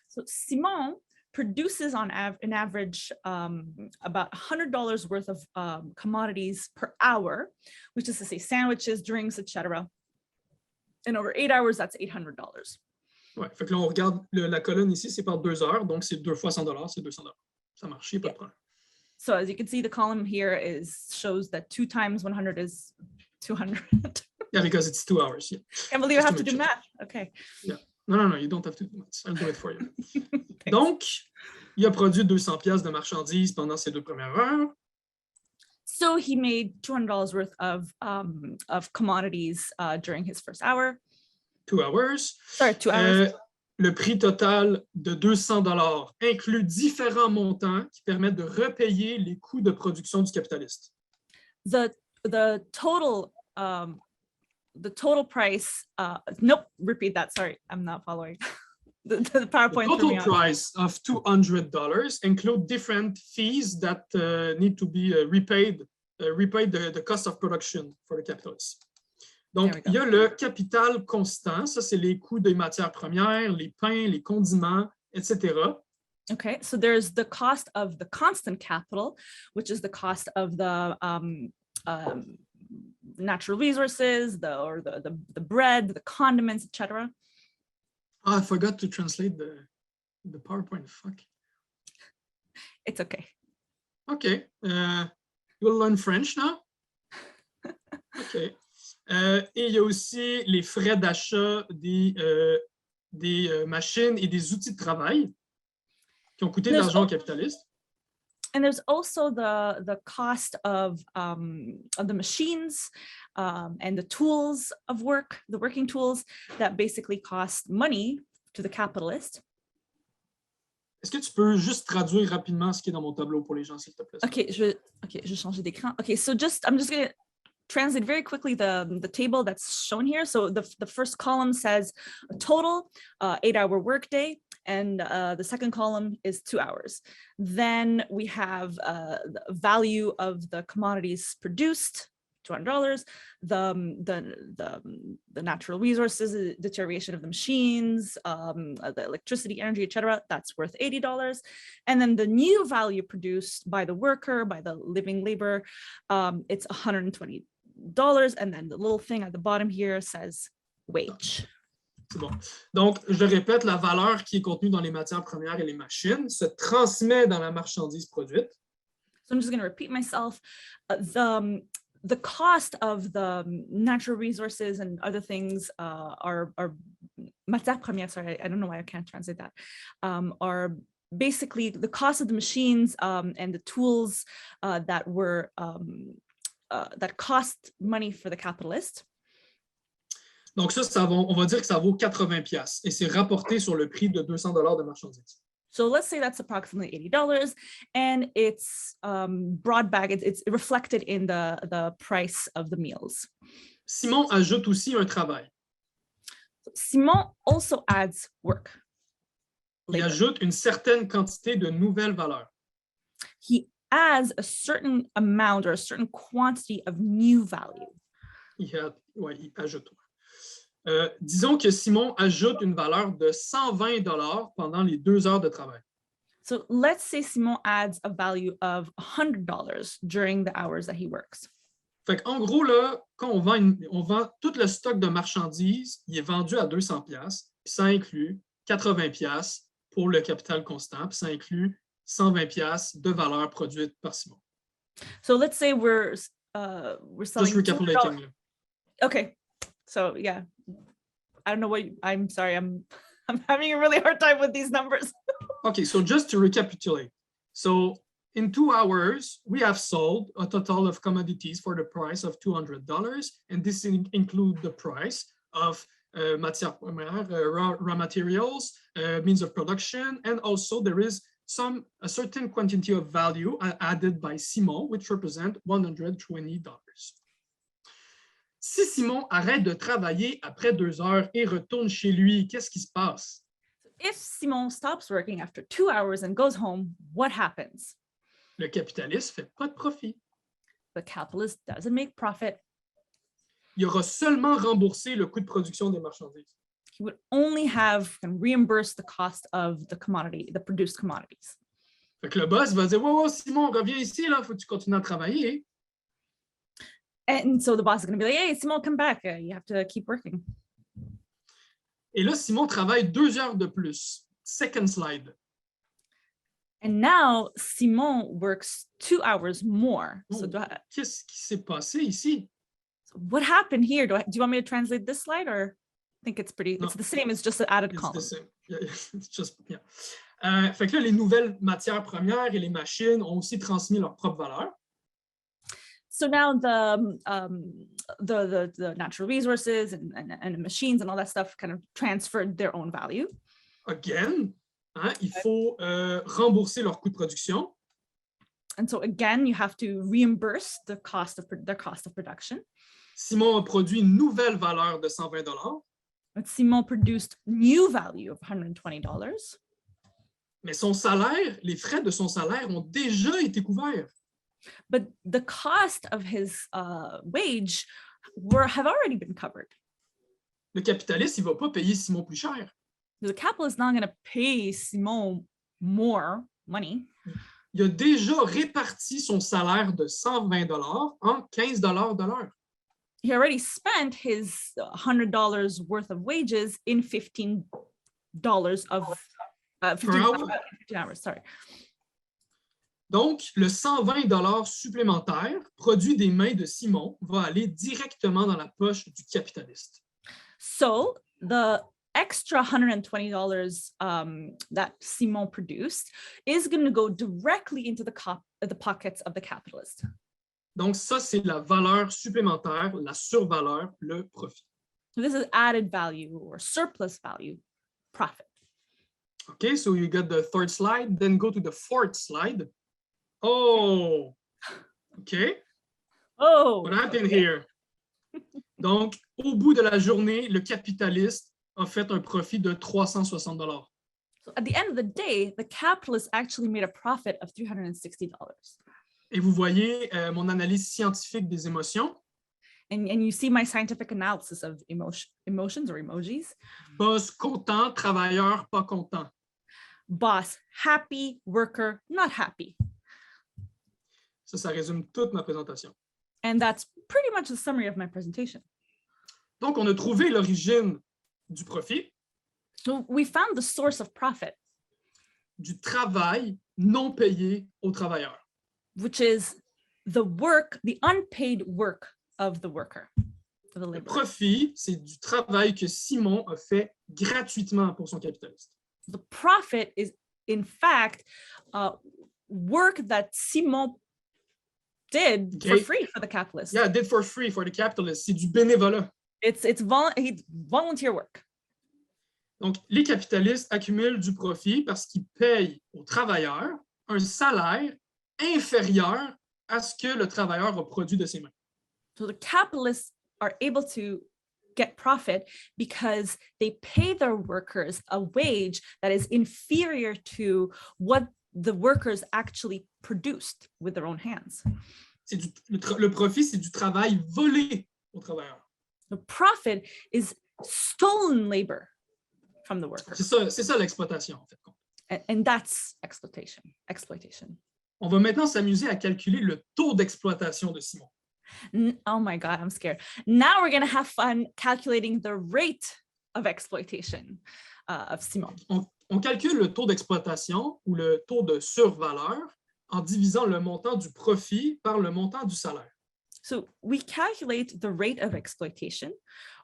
So Simon produces on an average about $100 worth of commodities per hour, which is to say sandwiches, drinks, etc. And over 8 hours, that's $800. Ouais, fait que là, on regarde la colonne ici, c'est par 2 heures, donc c'est 2 fois 100 $, c'est 200 $. Ça marche, il n'y a pas de problème. So as you can see, the column here shows that 2 times 100 is 200. Yeah, because it's 2 hours. Yeah. Can't believe I have to do math. Okay. Yeah. No, you don't have to do math. I'll do it for you. Donc, il a produit 200 piastres de marchandises pendant ces 2 premières heures. So he made $200 worth of commodities during his first hour. 2 hours. Sorry, 2 hours. Le prix total de 200 $ inclut différents montants qui permettent de repayer les coûts de production du capitaliste. The total price. Nope. Repeat that. Sorry, I'm not following. the PowerPoint. The total price of $200 include different fees that need to be repaid the cost of production for the capitalist. Donc, il y a le capital constant, ça c'est les coûts des matières premières, les pains, les condiments, etc. Okay, so there's the cost of the constant capital, which is the cost of the natural resources, the bread, the condiments, etc. I forgot to translate the PowerPoint. Fuck. It's okay. Okay. You'll learn French now? Okay. Et il y a aussi les frais d'achat des machines et des outils de travail qui ont coûté de l'argent aux capitalistes. And there's also the cost of the machines and the tools of work, the working tools that basically cost money to the capitalist. Est-ce que tu peux juste traduire rapidement ce qui est dans mon tableau pour les gens, s'il te plaît? Okay, je vais changer d'écran. Okay, so I'm just going to translate very quickly the table that's shown here. So the first column says a total 8-hour workday, and the second column is 2 hours. Then we have the value of the commodities produced, $200, the natural resources, the deterioration of the machines, the electricity, energy, etc. That's worth $80. And then the new value produced by the worker, by the living labor, it's $120. And then the little thing at the bottom here says wage. C'est bon. Donc, je répète, la valeur qui est contenue dans les matières premières et les machines se transmet dans la marchandise produite. So I'm just going to repeat myself. The cost of the natural resources and other things are matières premières, sorry, I don't know why I can't translate that, are basically the cost of the machines and the tools that cost money for the capitalist. Donc ça, on va dire que ça vaut 80 pièces et c'est rapporté sur le prix de $200 de marchandises. So let's say that's approximately $80, and it's brought back, it's reflected in the price of the meals. Simon ajoute aussi un travail. Simon also adds work. Il ajoute une certaine quantité de nouvelles valeurs. He adds a certain amount or a certain quantity of new value. Il ajoute. Disons que Simon ajoute une valeur de $120 pendant les 2 heures de travail. So let's say Simon adds a value of $100 during the hours that he works. Fait en gros, là, quand on vend tout le stock de marchandises, il est vendu à 200 pièces, puis ça inclut 80 pièces pour le capital constant, puis ça inclut 120 pièces de valeur produite par Simon. So let's say we're selling. Just recapitulating. Okay, so yeah, I don't know what I'm sorry, I'm having a really hard time with these numbers. Okay, so just to recapitulate. So in 2 hours, we have sold a total of commodities for the price of $200, and this includes the price of matières premières, raw materials, means of production, and also there is a certain quantity of value added by Simon, which represent $120. Si Simon arrête de travailler après 2 heures et retourne chez lui, qu'est-ce qui se passe? If Simon stops working after 2 hours and goes home, what happens? Le capitaliste ne fait pas de profit. The capitalist doesn't make profit. Il aura seulement remboursé le coût de production des marchandises. He would only have reimbursed the cost of the commodity, the produced commodities. Fait que le boss va dire, wow, Simon, reviens ici, là, faut que tu continues à travailler. And so the boss is going to be like, hey, Simon, come back. You have to keep working. Et là, Simon travaille 2 heures de plus. Second slide. And now Simon works 2 hours more. Oh, So qu'est-ce qui s'est passé ici? so what happened here? Do you want me to translate this slide, or I think it's pretty, No. it's the same, it's just an added It's column. the same. Yeah, it's just, yeah. Fait que là, les nouvelles matières premières et les machines ont aussi transmis leur propre valeur. So now the natural resources and the machines and all that stuff kind of transferred their own value. Again, il faut rembourser leur coût de production. And so again, you have to reimburse their cost of production. Simon a produit une nouvelle valeur de $120, But Simon produced new value of $120. mais son salaire, les frais de son salaire ont déjà été couverts. But the cost of his wage have already been covered. Le capitaliste, il ne va pas payer Simon plus cher. The capitalist is not going to pay Simon more money. Il a déjà réparti son salaire de $120 en $15 de l'heure. He already spent his $100 worth of wages in $15 of 15 hours. Sorry. Donc, le $120 supplémentaire produit des mains de Simon va aller directement dans la poche du capitaliste. So the extra $120 that Simon produced is going to go directly into the pockets of the capitalist. Donc, ça, c'est la valeur supplémentaire, la survaleur, le profit. So this is added value or surplus value, profit. Okay, so you got the third slide, then go to the fourth slide. Oh, okay. Oh, What happened here? Donc, au bout de la journée, le capitaliste a fait un profit de $360. so at the end of the day, the capitalist actually made a profit of $360. Et vous voyez mon analyse scientifique des émotions. And you see my scientific analysis of emotions or emojis. Boss content, travailleur pas content. Boss happy, worker not happy. Ça résume toute ma présentation. And that's pretty much the summary of my presentation. Donc, on a trouvé l'origine du profit, So we found the source of profit, du travail non payé aux travailleurs. which is the work, the unpaid work of the worker, of the Le laborer. profit, c'est du travail que Simon a fait gratuitement pour son capitaliste. The profit is, in fact, work that Simon did for Okay. free for the capitalist. Yeah, did for free for the capitalist. C'est du bénévolat. It's volunteer work. Donc, les capitalistes accumulent du profit parce qu'ils payent aux travailleurs un salaire inférieur à ce que le travailleur a produit de ses mains. So the capitalists are able to get profit because they pay their workers a wage that is inferior to what the workers actually produced with their own hands. Le profit, c'est du travail volé aux travailleurs. The profit is stolen labor from the worker. C'est ça l'exploitation, en fait. And that's exploitation. On va maintenant s'amuser à calculer le taux d'exploitation de Simon. Oh my God, I'm scared. Now we're going to have fun calculating the rate of exploitation of Simon. On calcule le taux d'exploitation ou le taux de survaleur en divisant le montant du profit par le montant du salaire. So we calculate the rate of exploitation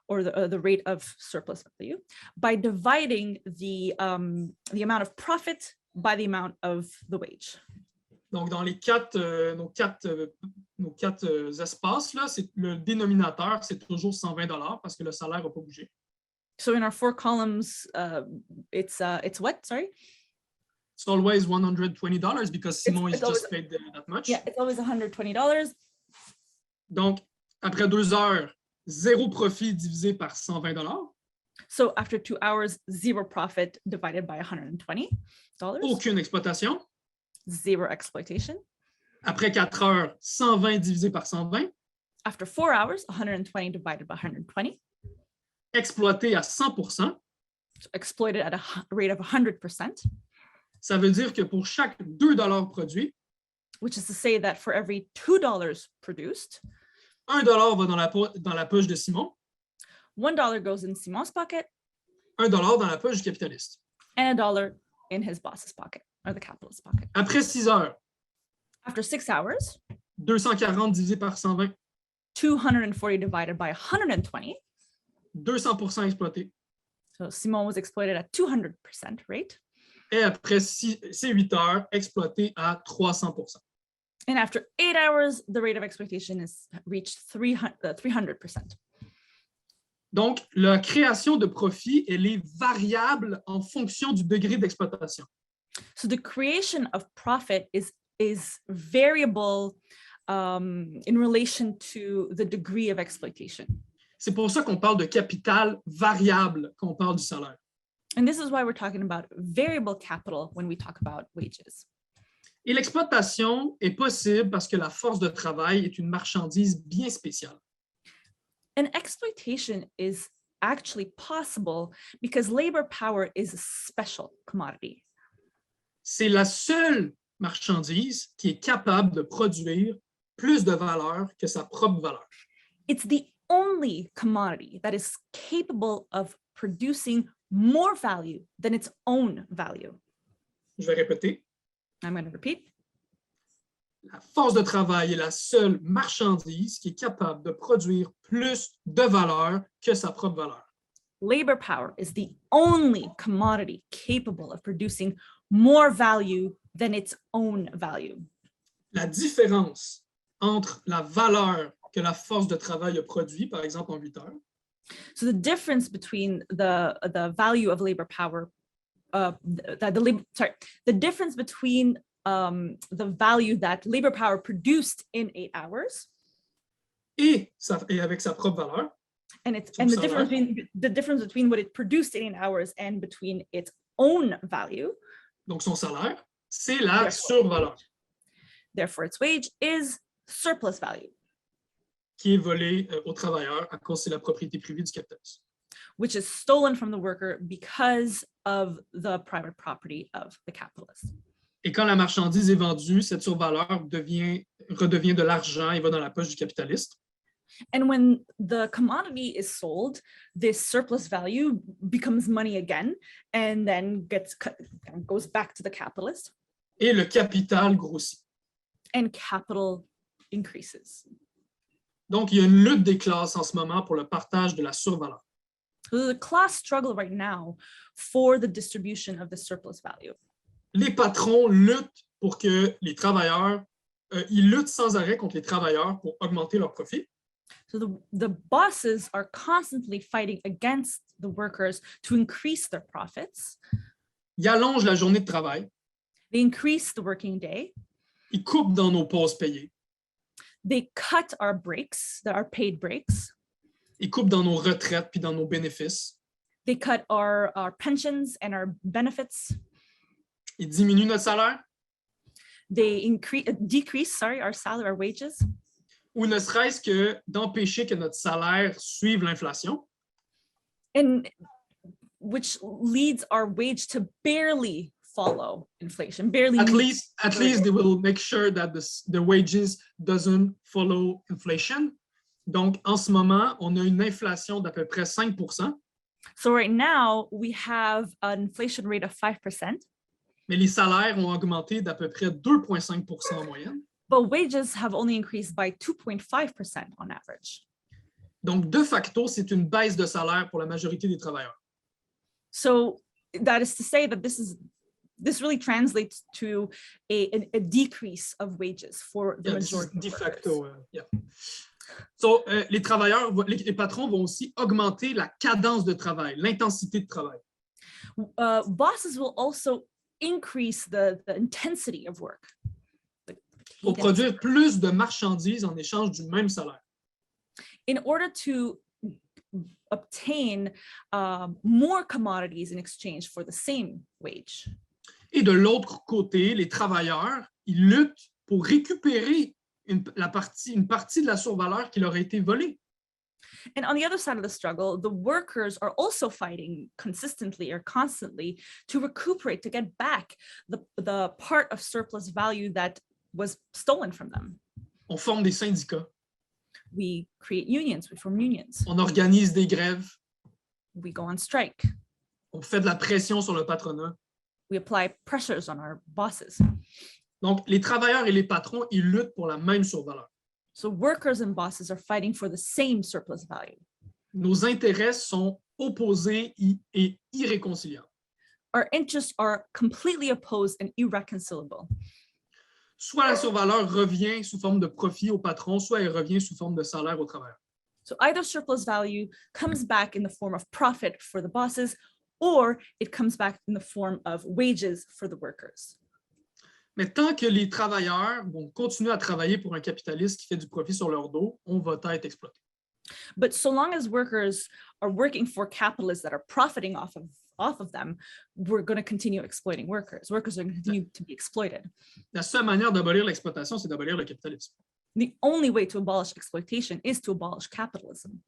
or the rate of surplus value by dividing the amount of profit by the amount of the wage. Donc, dans nos quatre espaces, là, le dénominateur, c'est toujours $120 parce que le salaire n'a pas bougé. So in our 4 columns, it's what? Sorry? It's always $120 because Simon is just paid that much. Yeah, it's always $120. Donc, après 2 heures, zéro profit divisé par $120. So after 2 hours, zero profit divided by $120. Aucune exploitation. Zero exploitation. Après 4 heures, 120 divisé par 120. After 4 hours, 120 divided by 120. Exploité à 100%. So exploited at a rate of 100%. Ça veut dire que pour chaque $2 produit, which is to say that for every $2 produced, $1 va dans la poche de Simon, $1 goes in Simon's pocket, $1 dans la poche du capitaliste. and $1 in his boss's pocket, or the capitalist's pocket. Après 6 heures, After 6 hours, 240 divisé par 120, 240 divided by 120. 200% exploité. So Simon was exploited at 200% rate. Et après 8 heures, exploité à 300%. And after 8 hours, the rate of exploitation is reached 300%. Donc, la création de profit, elle est variable en fonction du degré d'exploitation. So the creation of profit is variable in relation to the degree of exploitation. C'est pour ça qu'on parle de capital variable quand on parle du salaire. And this is why we're talking about variable capital when we talk about wages. Et l'exploitation est possible parce que la force de travail est une marchandise bien spéciale. And exploitation is actually possible because labor power is a special commodity. C'est la seule marchandise qui est capable de produire plus de valeur que sa propre valeur. It's the only commodity that is capable of producing more value than its own value. Je vais répéter. I'm going to repeat. La force de travail est la seule marchandise qui est capable de produire plus de valeur que sa propre valeur. Labor power is the only commodity capable of producing more value than its own value. La différence entre la valeur que la force de travail a produit, par exemple en 8 heures, So the difference between the value of labor power, the difference between the value that labor power produced in 8 hours, et avec sa propre valeur, and the difference between what it produced in 8 hours and between its own value. Donc son salaire, c'est la survaleur. Therefore, its wage is surplus value, qui est volée aux travailleurs à cause de la propriété privée du capitalisme. Which is stolen from the worker because of the private property of the capitalist. Et quand la marchandise est vendue, cette survaleur redevient de l'argent et va dans la poche du capitaliste. And when the commodity is sold, this surplus value becomes money again, and then goes back to the capitalist. Et le capital grossit. And capital increases. Donc, il y a une lutte des classes en ce moment pour le partage de la survaleur. So there's a class struggle right now for the distribution of the surplus value. Les patrons luttent pour que les travailleurs, ils luttent sans arrêt contre les travailleurs pour augmenter leurs profits. So the bosses are constantly fighting against the workers to increase their profits. Ils allongent la journée de travail. They increase the working day. Ils coupent dans nos pauses payées. They cut our breaks, our paid breaks. Ils coupent dans nos retraites puis dans nos bénéfices. They cut our pensions and our benefits. Ils diminuent notre salaire. They decrease our salary, our wages. Ou ne serait-ce que d'empêcher que notre salaire suive l'inflation. And which leads our wage to barely follow inflation, barely. At least they will make sure that the wages doesn't follow inflation. Donc, en ce moment, on a une inflation d'à peu près 5%. So right now, we have an inflation rate of 5%. Mais les salaires ont augmenté d'à peu près 2,5% en moyenne. But wages have only increased by 2.5% on average. Donc, de facto, c'est une baisse de salaire pour la majorité des travailleurs. So that is to say that this really translates to a decrease of wages for the majority of de workers. facto, yeah. So, les patrons vont aussi augmenter la cadence de travail, l'intensité de travail. Bosses will also increase the intensity of work. Pour produire plus de marchandises en échange du même salaire. In order to obtain more commodities in exchange for the same wage. Et de l'autre côté, les travailleurs, ils luttent pour récupérer une partie de la survaleur qui leur a été volée. And on the other side of the struggle, the workers are also fighting consistently or constantly to recuperate, to get back the part of surplus value that was stolen from them. On forme des syndicats. We create unions, we form unions. On organise des grèves. We go on strike. On fait de la pression sur le patronat. We apply pressures on our bosses. Donc, les travailleurs et les patrons, ils luttent pour la même survaleur. So workers and bosses are fighting for the same surplus value. Nos intérêts sont opposés et irréconciliables. Our interests are completely opposed and irreconcilable. Soit la survaleur revient sous forme de profit au patron, soit elle revient sous forme de salaire au travailleur. So either surplus value comes back in the form of profit for the bosses, or it comes back in the form of wages for the workers. Mais tant que les travailleurs vont continuer à travailler pour un capitaliste qui fait du profit sur leur dos, on va être exploité. But so long as workers are working for capitalists that are profiting off of them, we're going to continue exploiting workers. Workers are going to continue to be exploited. La seule manière d'abolir l'exploitation, c'est d'abolir le capitalisme. The only way to abolish exploitation is to abolish capitalism.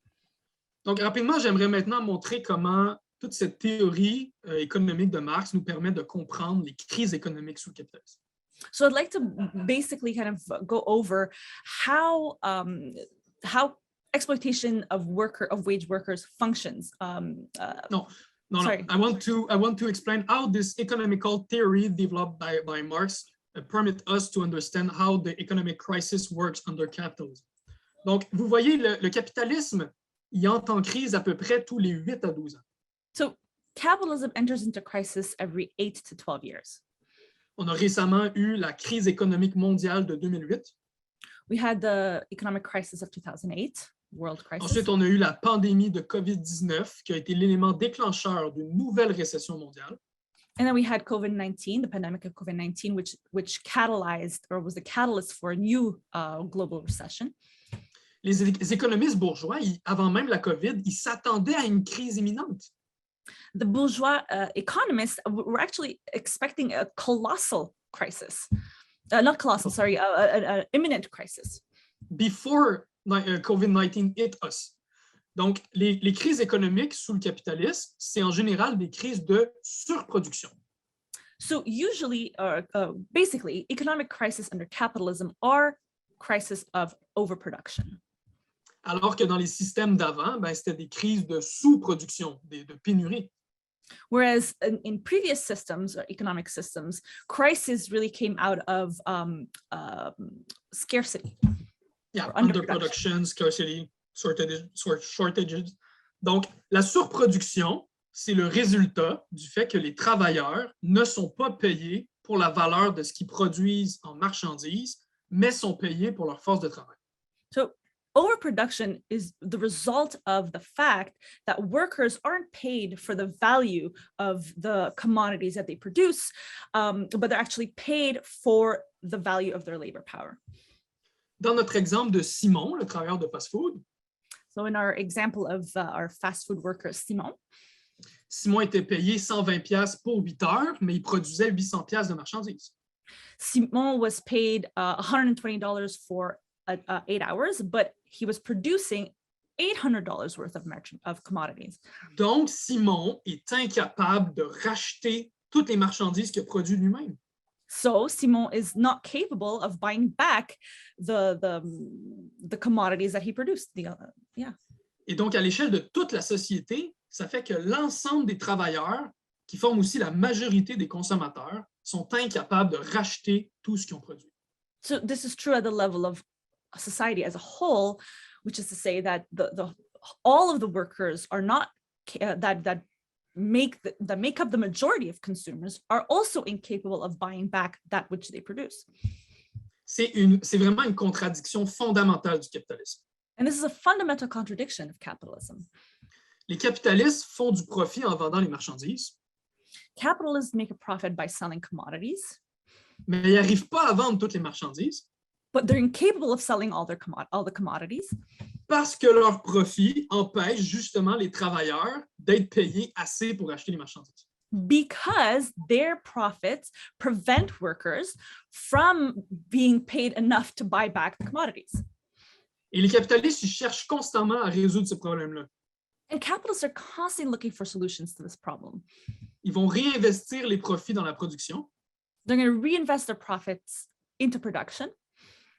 Donc, rapidement, j'aimerais maintenant montrer comment toute cette théorie économique de Marx nous permet de comprendre les crises économiques sous le capitalisme. So I'd like to basically kind of go over how exploitation of wage workers functions. No. I want to explain how this economical theory developed by Marx permit us to understand how the economic crisis works under capitalism. Donc, vous voyez, le capitalisme, il entre en crise à peu près tous les 8 à 12 ans. So capitalism enters into crisis every 8 to 12 years. On a récemment eu la crise économique mondiale de 2008. We had the economic crisis of 2008. world crisis. Ensuite, on a eu la pandémie de COVID-19 qui a été l'élément déclencheur d'une nouvelle récession mondiale. And then we had COVID-19, the pandemic of COVID-19, which catalyzed or was the catalyst for a new global recession. Les économistes bourgeois, avant même la COVID, ils s'attendaient à une crise imminente. The bourgeois economists were actually expecting a colossal crisis. Not colossal, sorry, an imminent crisis. Before COVID-19 hit us. Donc, les crises économiques sous le capitalisme, c'est en général des crises de surproduction. So usually, basically, economic crises under capitalism are crises of overproduction. Alors que dans les systèmes d'avant, c'était des crises de sous-production, de pénurie. Whereas in previous systems, or economic systems, crises really came out of scarcity. Yeah, underproduction, scarcity, shortages. Donc, la surproduction, c'est le résultat du fait que les travailleurs ne sont pas payés pour la valeur de ce qu'ils produisent en marchandises, mais sont payés pour leur force de travail. So, overproduction is the result of the fact that workers aren't paid for the value of the commodities that they produce, but they're actually paid for the value of their labor power. Dans notre exemple de Simon, le travailleur de fast-food, so in our example of our fast food worker, Simon était payé 120 pièces pour 8 heures, mais il produisait 800 pièces de marchandises. Simon was paid $120 for 8 hours, but he was producing $800 worth of commodities. Donc, Simon est incapable de racheter toutes les marchandises qu'il a produites lui-même. So Simon is not capable of buying back the commodities that he produced. Et donc, à l'échelle de toute la société, ça fait que l'ensemble des travailleurs, qui forment aussi la majorité des consommateurs, sont incapables de racheter tout ce qu'ils ont produit. So this is true at the level of society as a whole, which is to say that all of the workers are not that make up the majority of consumers are also incapable of buying back that which they produce. C'est vraiment une contradiction fondamentale du capitalisme. And this is a fundamental contradiction of capitalism. Les capitalistes font du profit en vendant les marchandises. Capitalists make a profit by selling commodities. Mais ils n'arrivent pas à vendre toutes les marchandises. But they're incapable of selling all the commodities. Parce que leur profit empêche justement les travailleurs d'être payés assez pour acheter les marchandises. Because their profits prevent workers from being paid enough to buy back the commodities. Et les capitalistes, ils cherchent constamment à résoudre ce problème-là. And capitalists are constantly looking for solutions to this problem. Ils vont réinvestir les profits dans la production. They're going to reinvest their profits into production.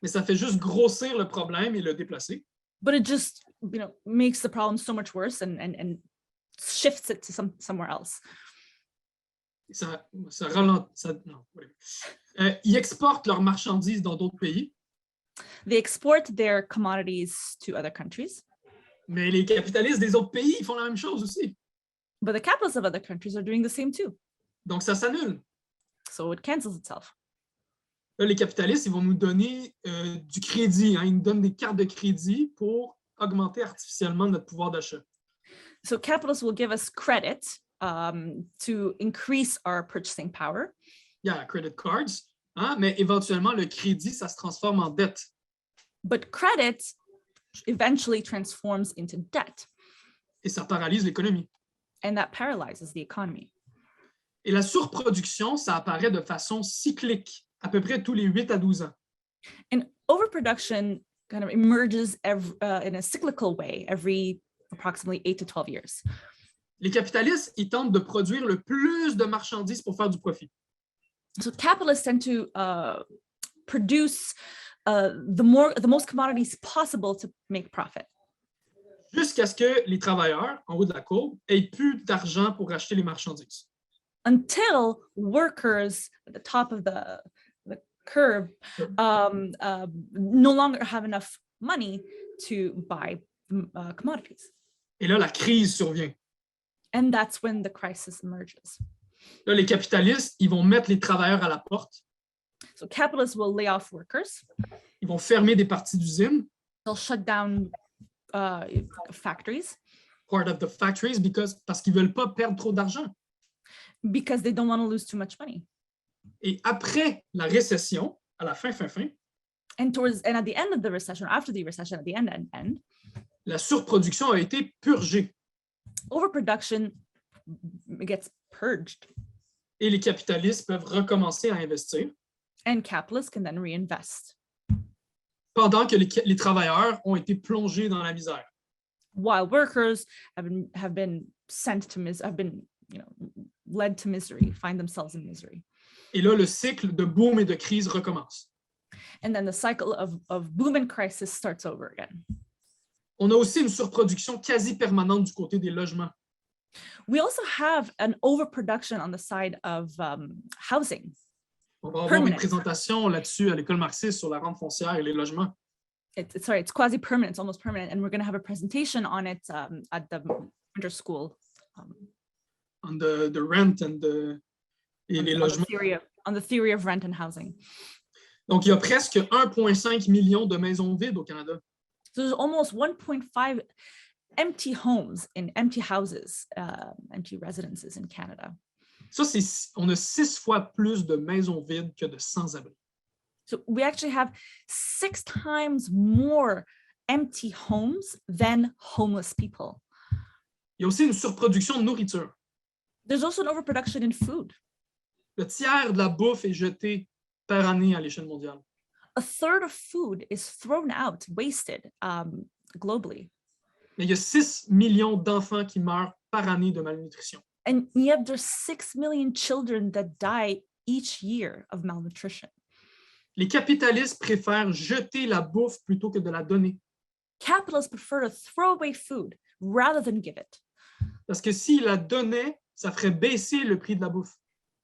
Mais ça fait juste grossir le problème et le déplacer. But it just, makes the problem so much worse and shifts it to somewhere else. Ça ralentit. Ils exportent leurs marchandises dans d'autres pays. They export their commodities to other countries. Mais les capitalistes des autres pays, ils font la même chose aussi. But the capitalists of other countries are doing the same too. Donc, ça s'annule. So it cancels itself. Là, les capitalistes, ils vont nous donner du crédit. Ils nous donnent des cartes de crédit pour augmenter artificiellement notre pouvoir d'achat. So capitalists will give us credit to increase our purchasing power. Yeah, credit cards. Mais éventuellement, le crédit, ça se transforme en dette. But credit eventually transforms into debt. Et ça paralyse l'économie. And that paralyzes the economy. Et la surproduction, ça apparaît de façon cyclique, à peu près tous les 8 à 12 ans. And overproduction kind of emerges in a cyclical way every approximately 8 to 12 years. Les capitalistes, ils tentent de produire le plus de marchandises pour faire du profit. So capitalists tend to produce the most commodities possible to make profit. Jusqu'à ce que les travailleurs, en haut de la courbe, aient plus d'argent pour acheter les marchandises. Until workers at the top of the curve no longer have enough money to buy commodities. Et là, la crise survient. And that's when the crisis emerges. Là, les capitalistes, ils vont mettre les travailleurs à la porte. So capitalists will lay off workers. Ils vont fermer des parties d'usines. They'll shut down factories part of the factories parce qu'ils veulent pas perdre trop d'argent. because they don't want to lose too much money. Et après la récession, à la fin, And at the end of the recession, after the recession, at the end, la surproduction a été purgée overproduction gets purged, et les capitalistes peuvent recommencer à investir and capitalists can then reinvest pendant que les travailleurs ont été plongés dans la misère. while workers have been led to misery, find themselves in misery. Et là, le cycle de boom et de crise recommence. And then the cycle of boom and crisis starts over again. On a aussi une surproduction quasi permanente du côté des logements. We also have an overproduction on the side of housing. On va avoir une présentation là-dessus à l'école marxiste sur la rente foncière et les logements. It's quasi-permanent, it's almost permanent, and we're going to have a presentation on it at the winter school. On the rent and les logements. On the theory of rent and housing. Donc, il y a presque 1,5 million de maisons vides au Canada. So there's almost 1.5 empty homes in empty houses, empty residences in Canada. Ça, on a 6 fois plus de maisons vides que de sans-abri. So we actually have 6 times more empty homes than homeless people. Il y a aussi une surproduction de nourriture. There's also an overproduction in food. Le tiers de la bouffe est jeté par année à l'échelle mondiale. A third of food is thrown out, wasted globally. Mais il y a 6 millions d'enfants qui meurent par année de malnutrition. And yet there's 6 million children that die each year of malnutrition. Les capitalistes préfèrent jeter la bouffe plutôt que de la donner. Capitalists prefer to throw away food rather than give it. Parce que s'ils la donnaient, ça ferait baisser le prix de la bouffe.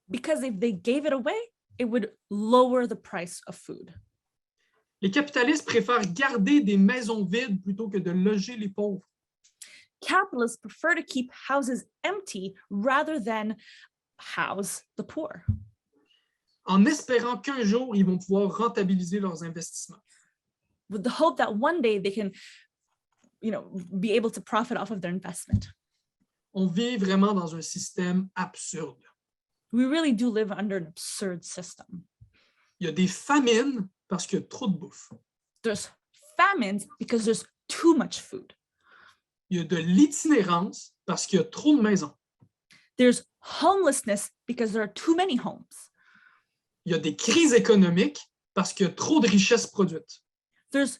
Because if they gave it away, it would lower the price of food. Les capitalistes préfèrent garder des maisons vides plutôt que de loger les pauvres. Capitalists prefer to keep houses empty rather than house the poor. En espérant qu'un jour, ils vont pouvoir rentabiliser leurs investissements. With the hope that one day they can, be able to profit off of their investment. On vit vraiment dans un système absurde. We really do live under an absurd system. Il y a des famines parce qu'il y a trop de bouffe. There's famines because there's too much food. Il y a de l'itinérance parce qu'il y a trop de maisons. There's homelessness because there are too many homes. Il y a des crises économiques parce qu'il y a trop de richesses produites. There's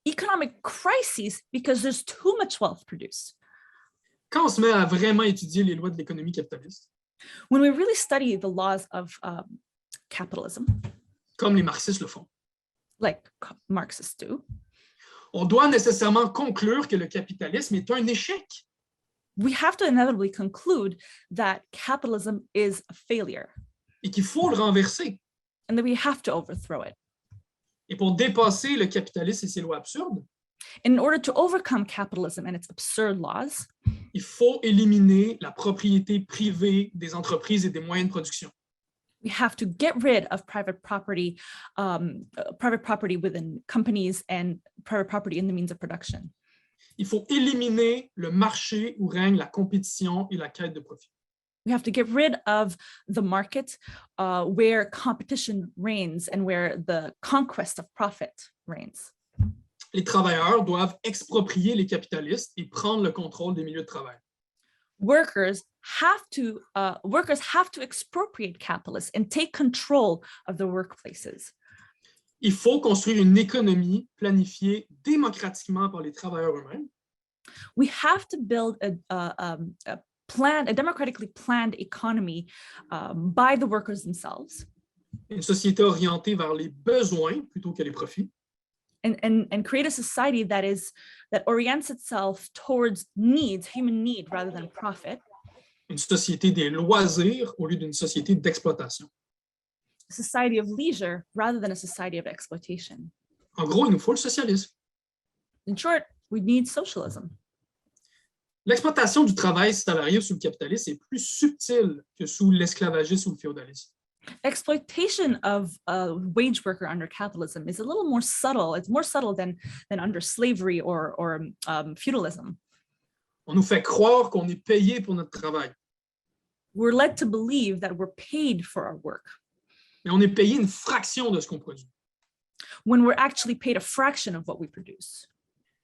economic crises because there's too much wealth produced. Quand on se met à vraiment étudier les lois de l'économie capitaliste, when we really study the laws of capitalism, comme les marxistes le font, like Marxists do, on doit nécessairement conclure que le capitalisme est un échec. We have to inevitably conclude that capitalism is a failure. Et qu'il faut le renverser. And that we have to overthrow it. Et pour dépasser le capitalisme et ses lois absurdes, in order to overcome capitalism and its absurd laws, il faut éliminer la propriété privée des entreprises et des moyens de production. We have to get rid of private property within companies and private property in the means of production. Il faut éliminer le marché où règne la compétition et la quête de profit. We have to get rid of the market where competition reigns and where the conquest of profit reigns. Les travailleurs doivent exproprier les capitalistes et prendre le contrôle des milieux de travail. Workers have to expropriate capitalists and take control of the workplaces. Il faut construire une économie planifiée démocratiquement par les travailleurs eux-mêmes. We have to build a democratically planned economy by the workers themselves. Une société orientée vers les besoins plutôt que les profits. And create a society that orients itself towards needs, human need, rather than profit. Une société des loisirs au lieu d'une société d'exploitation. A society of leisure rather than a society of exploitation. En gros, il nous faut le socialisme. In short, we need socialism. L'exploitation du travail salarié sous le capitalisme est plus subtile que sous l'esclavagisme ou le féodalisme. Exploitation of a wage worker under capitalism is a little more subtle. It's more subtle than under slavery or feudalism. On nous fait croire qu'on est payé pour notre travail, We're led to believe that we're paid for our work mais on est payé une fraction de ce qu'on produit. when we're actually paid a fraction of what we produce.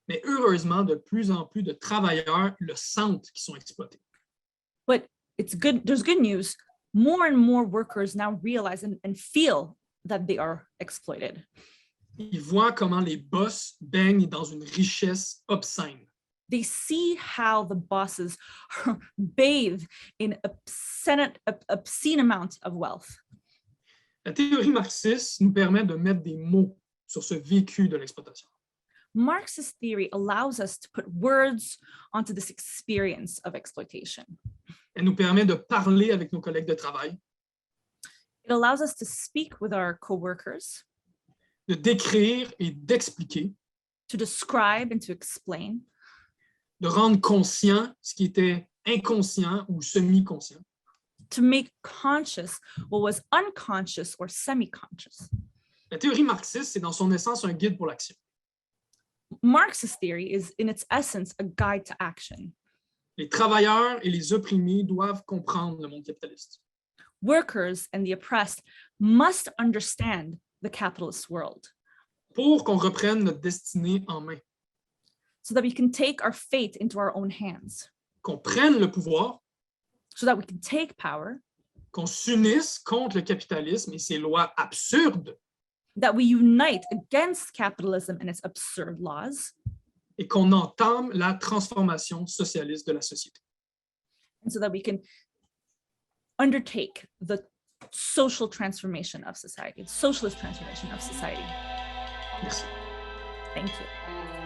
Mais heureusement, de plus en plus de travailleurs le sentent qu'ils sont exploités. But it's good. There's good news. More and more workers now realize and feel that they are exploited. Ils voient comment les boss baignent dans une richesse obscène. They see how the bosses bathe in obscene amount of wealth. La théorie marxiste nous permet de mettre des mots sur ce vécu de l'exploitation. Marx's theory allows us to put words onto this experience of exploitation. Elle nous permet de parler avec nos collègues de travail, It allows us to speak with our coworkers, de décrire et d'expliquer, to describe and to explain, de rendre conscient ce qui était inconscient ou semi-conscient, to make conscious what was unconscious or semi-conscious. La théorie marxiste, c'est dans son essence un guide pour l'action. Marx's theory is in its essence a guide to action. Les travailleurs et les opprimés doivent comprendre le monde capitaliste. Workers and the oppressed must understand the capitalist world Pour qu'on reprenne notre destinée en main, so that we can take our fate into our own hands, qu'on prenne le pouvoir, so that we can take power, qu'on s'unisse contre le capitalisme et ses lois absurdes, that we unite against capitalism and its absurd laws, et qu'on entame la transformation socialiste de la société. and so that we can undertake the social transformation of society, the socialist transformation of society. Merci. Thank you.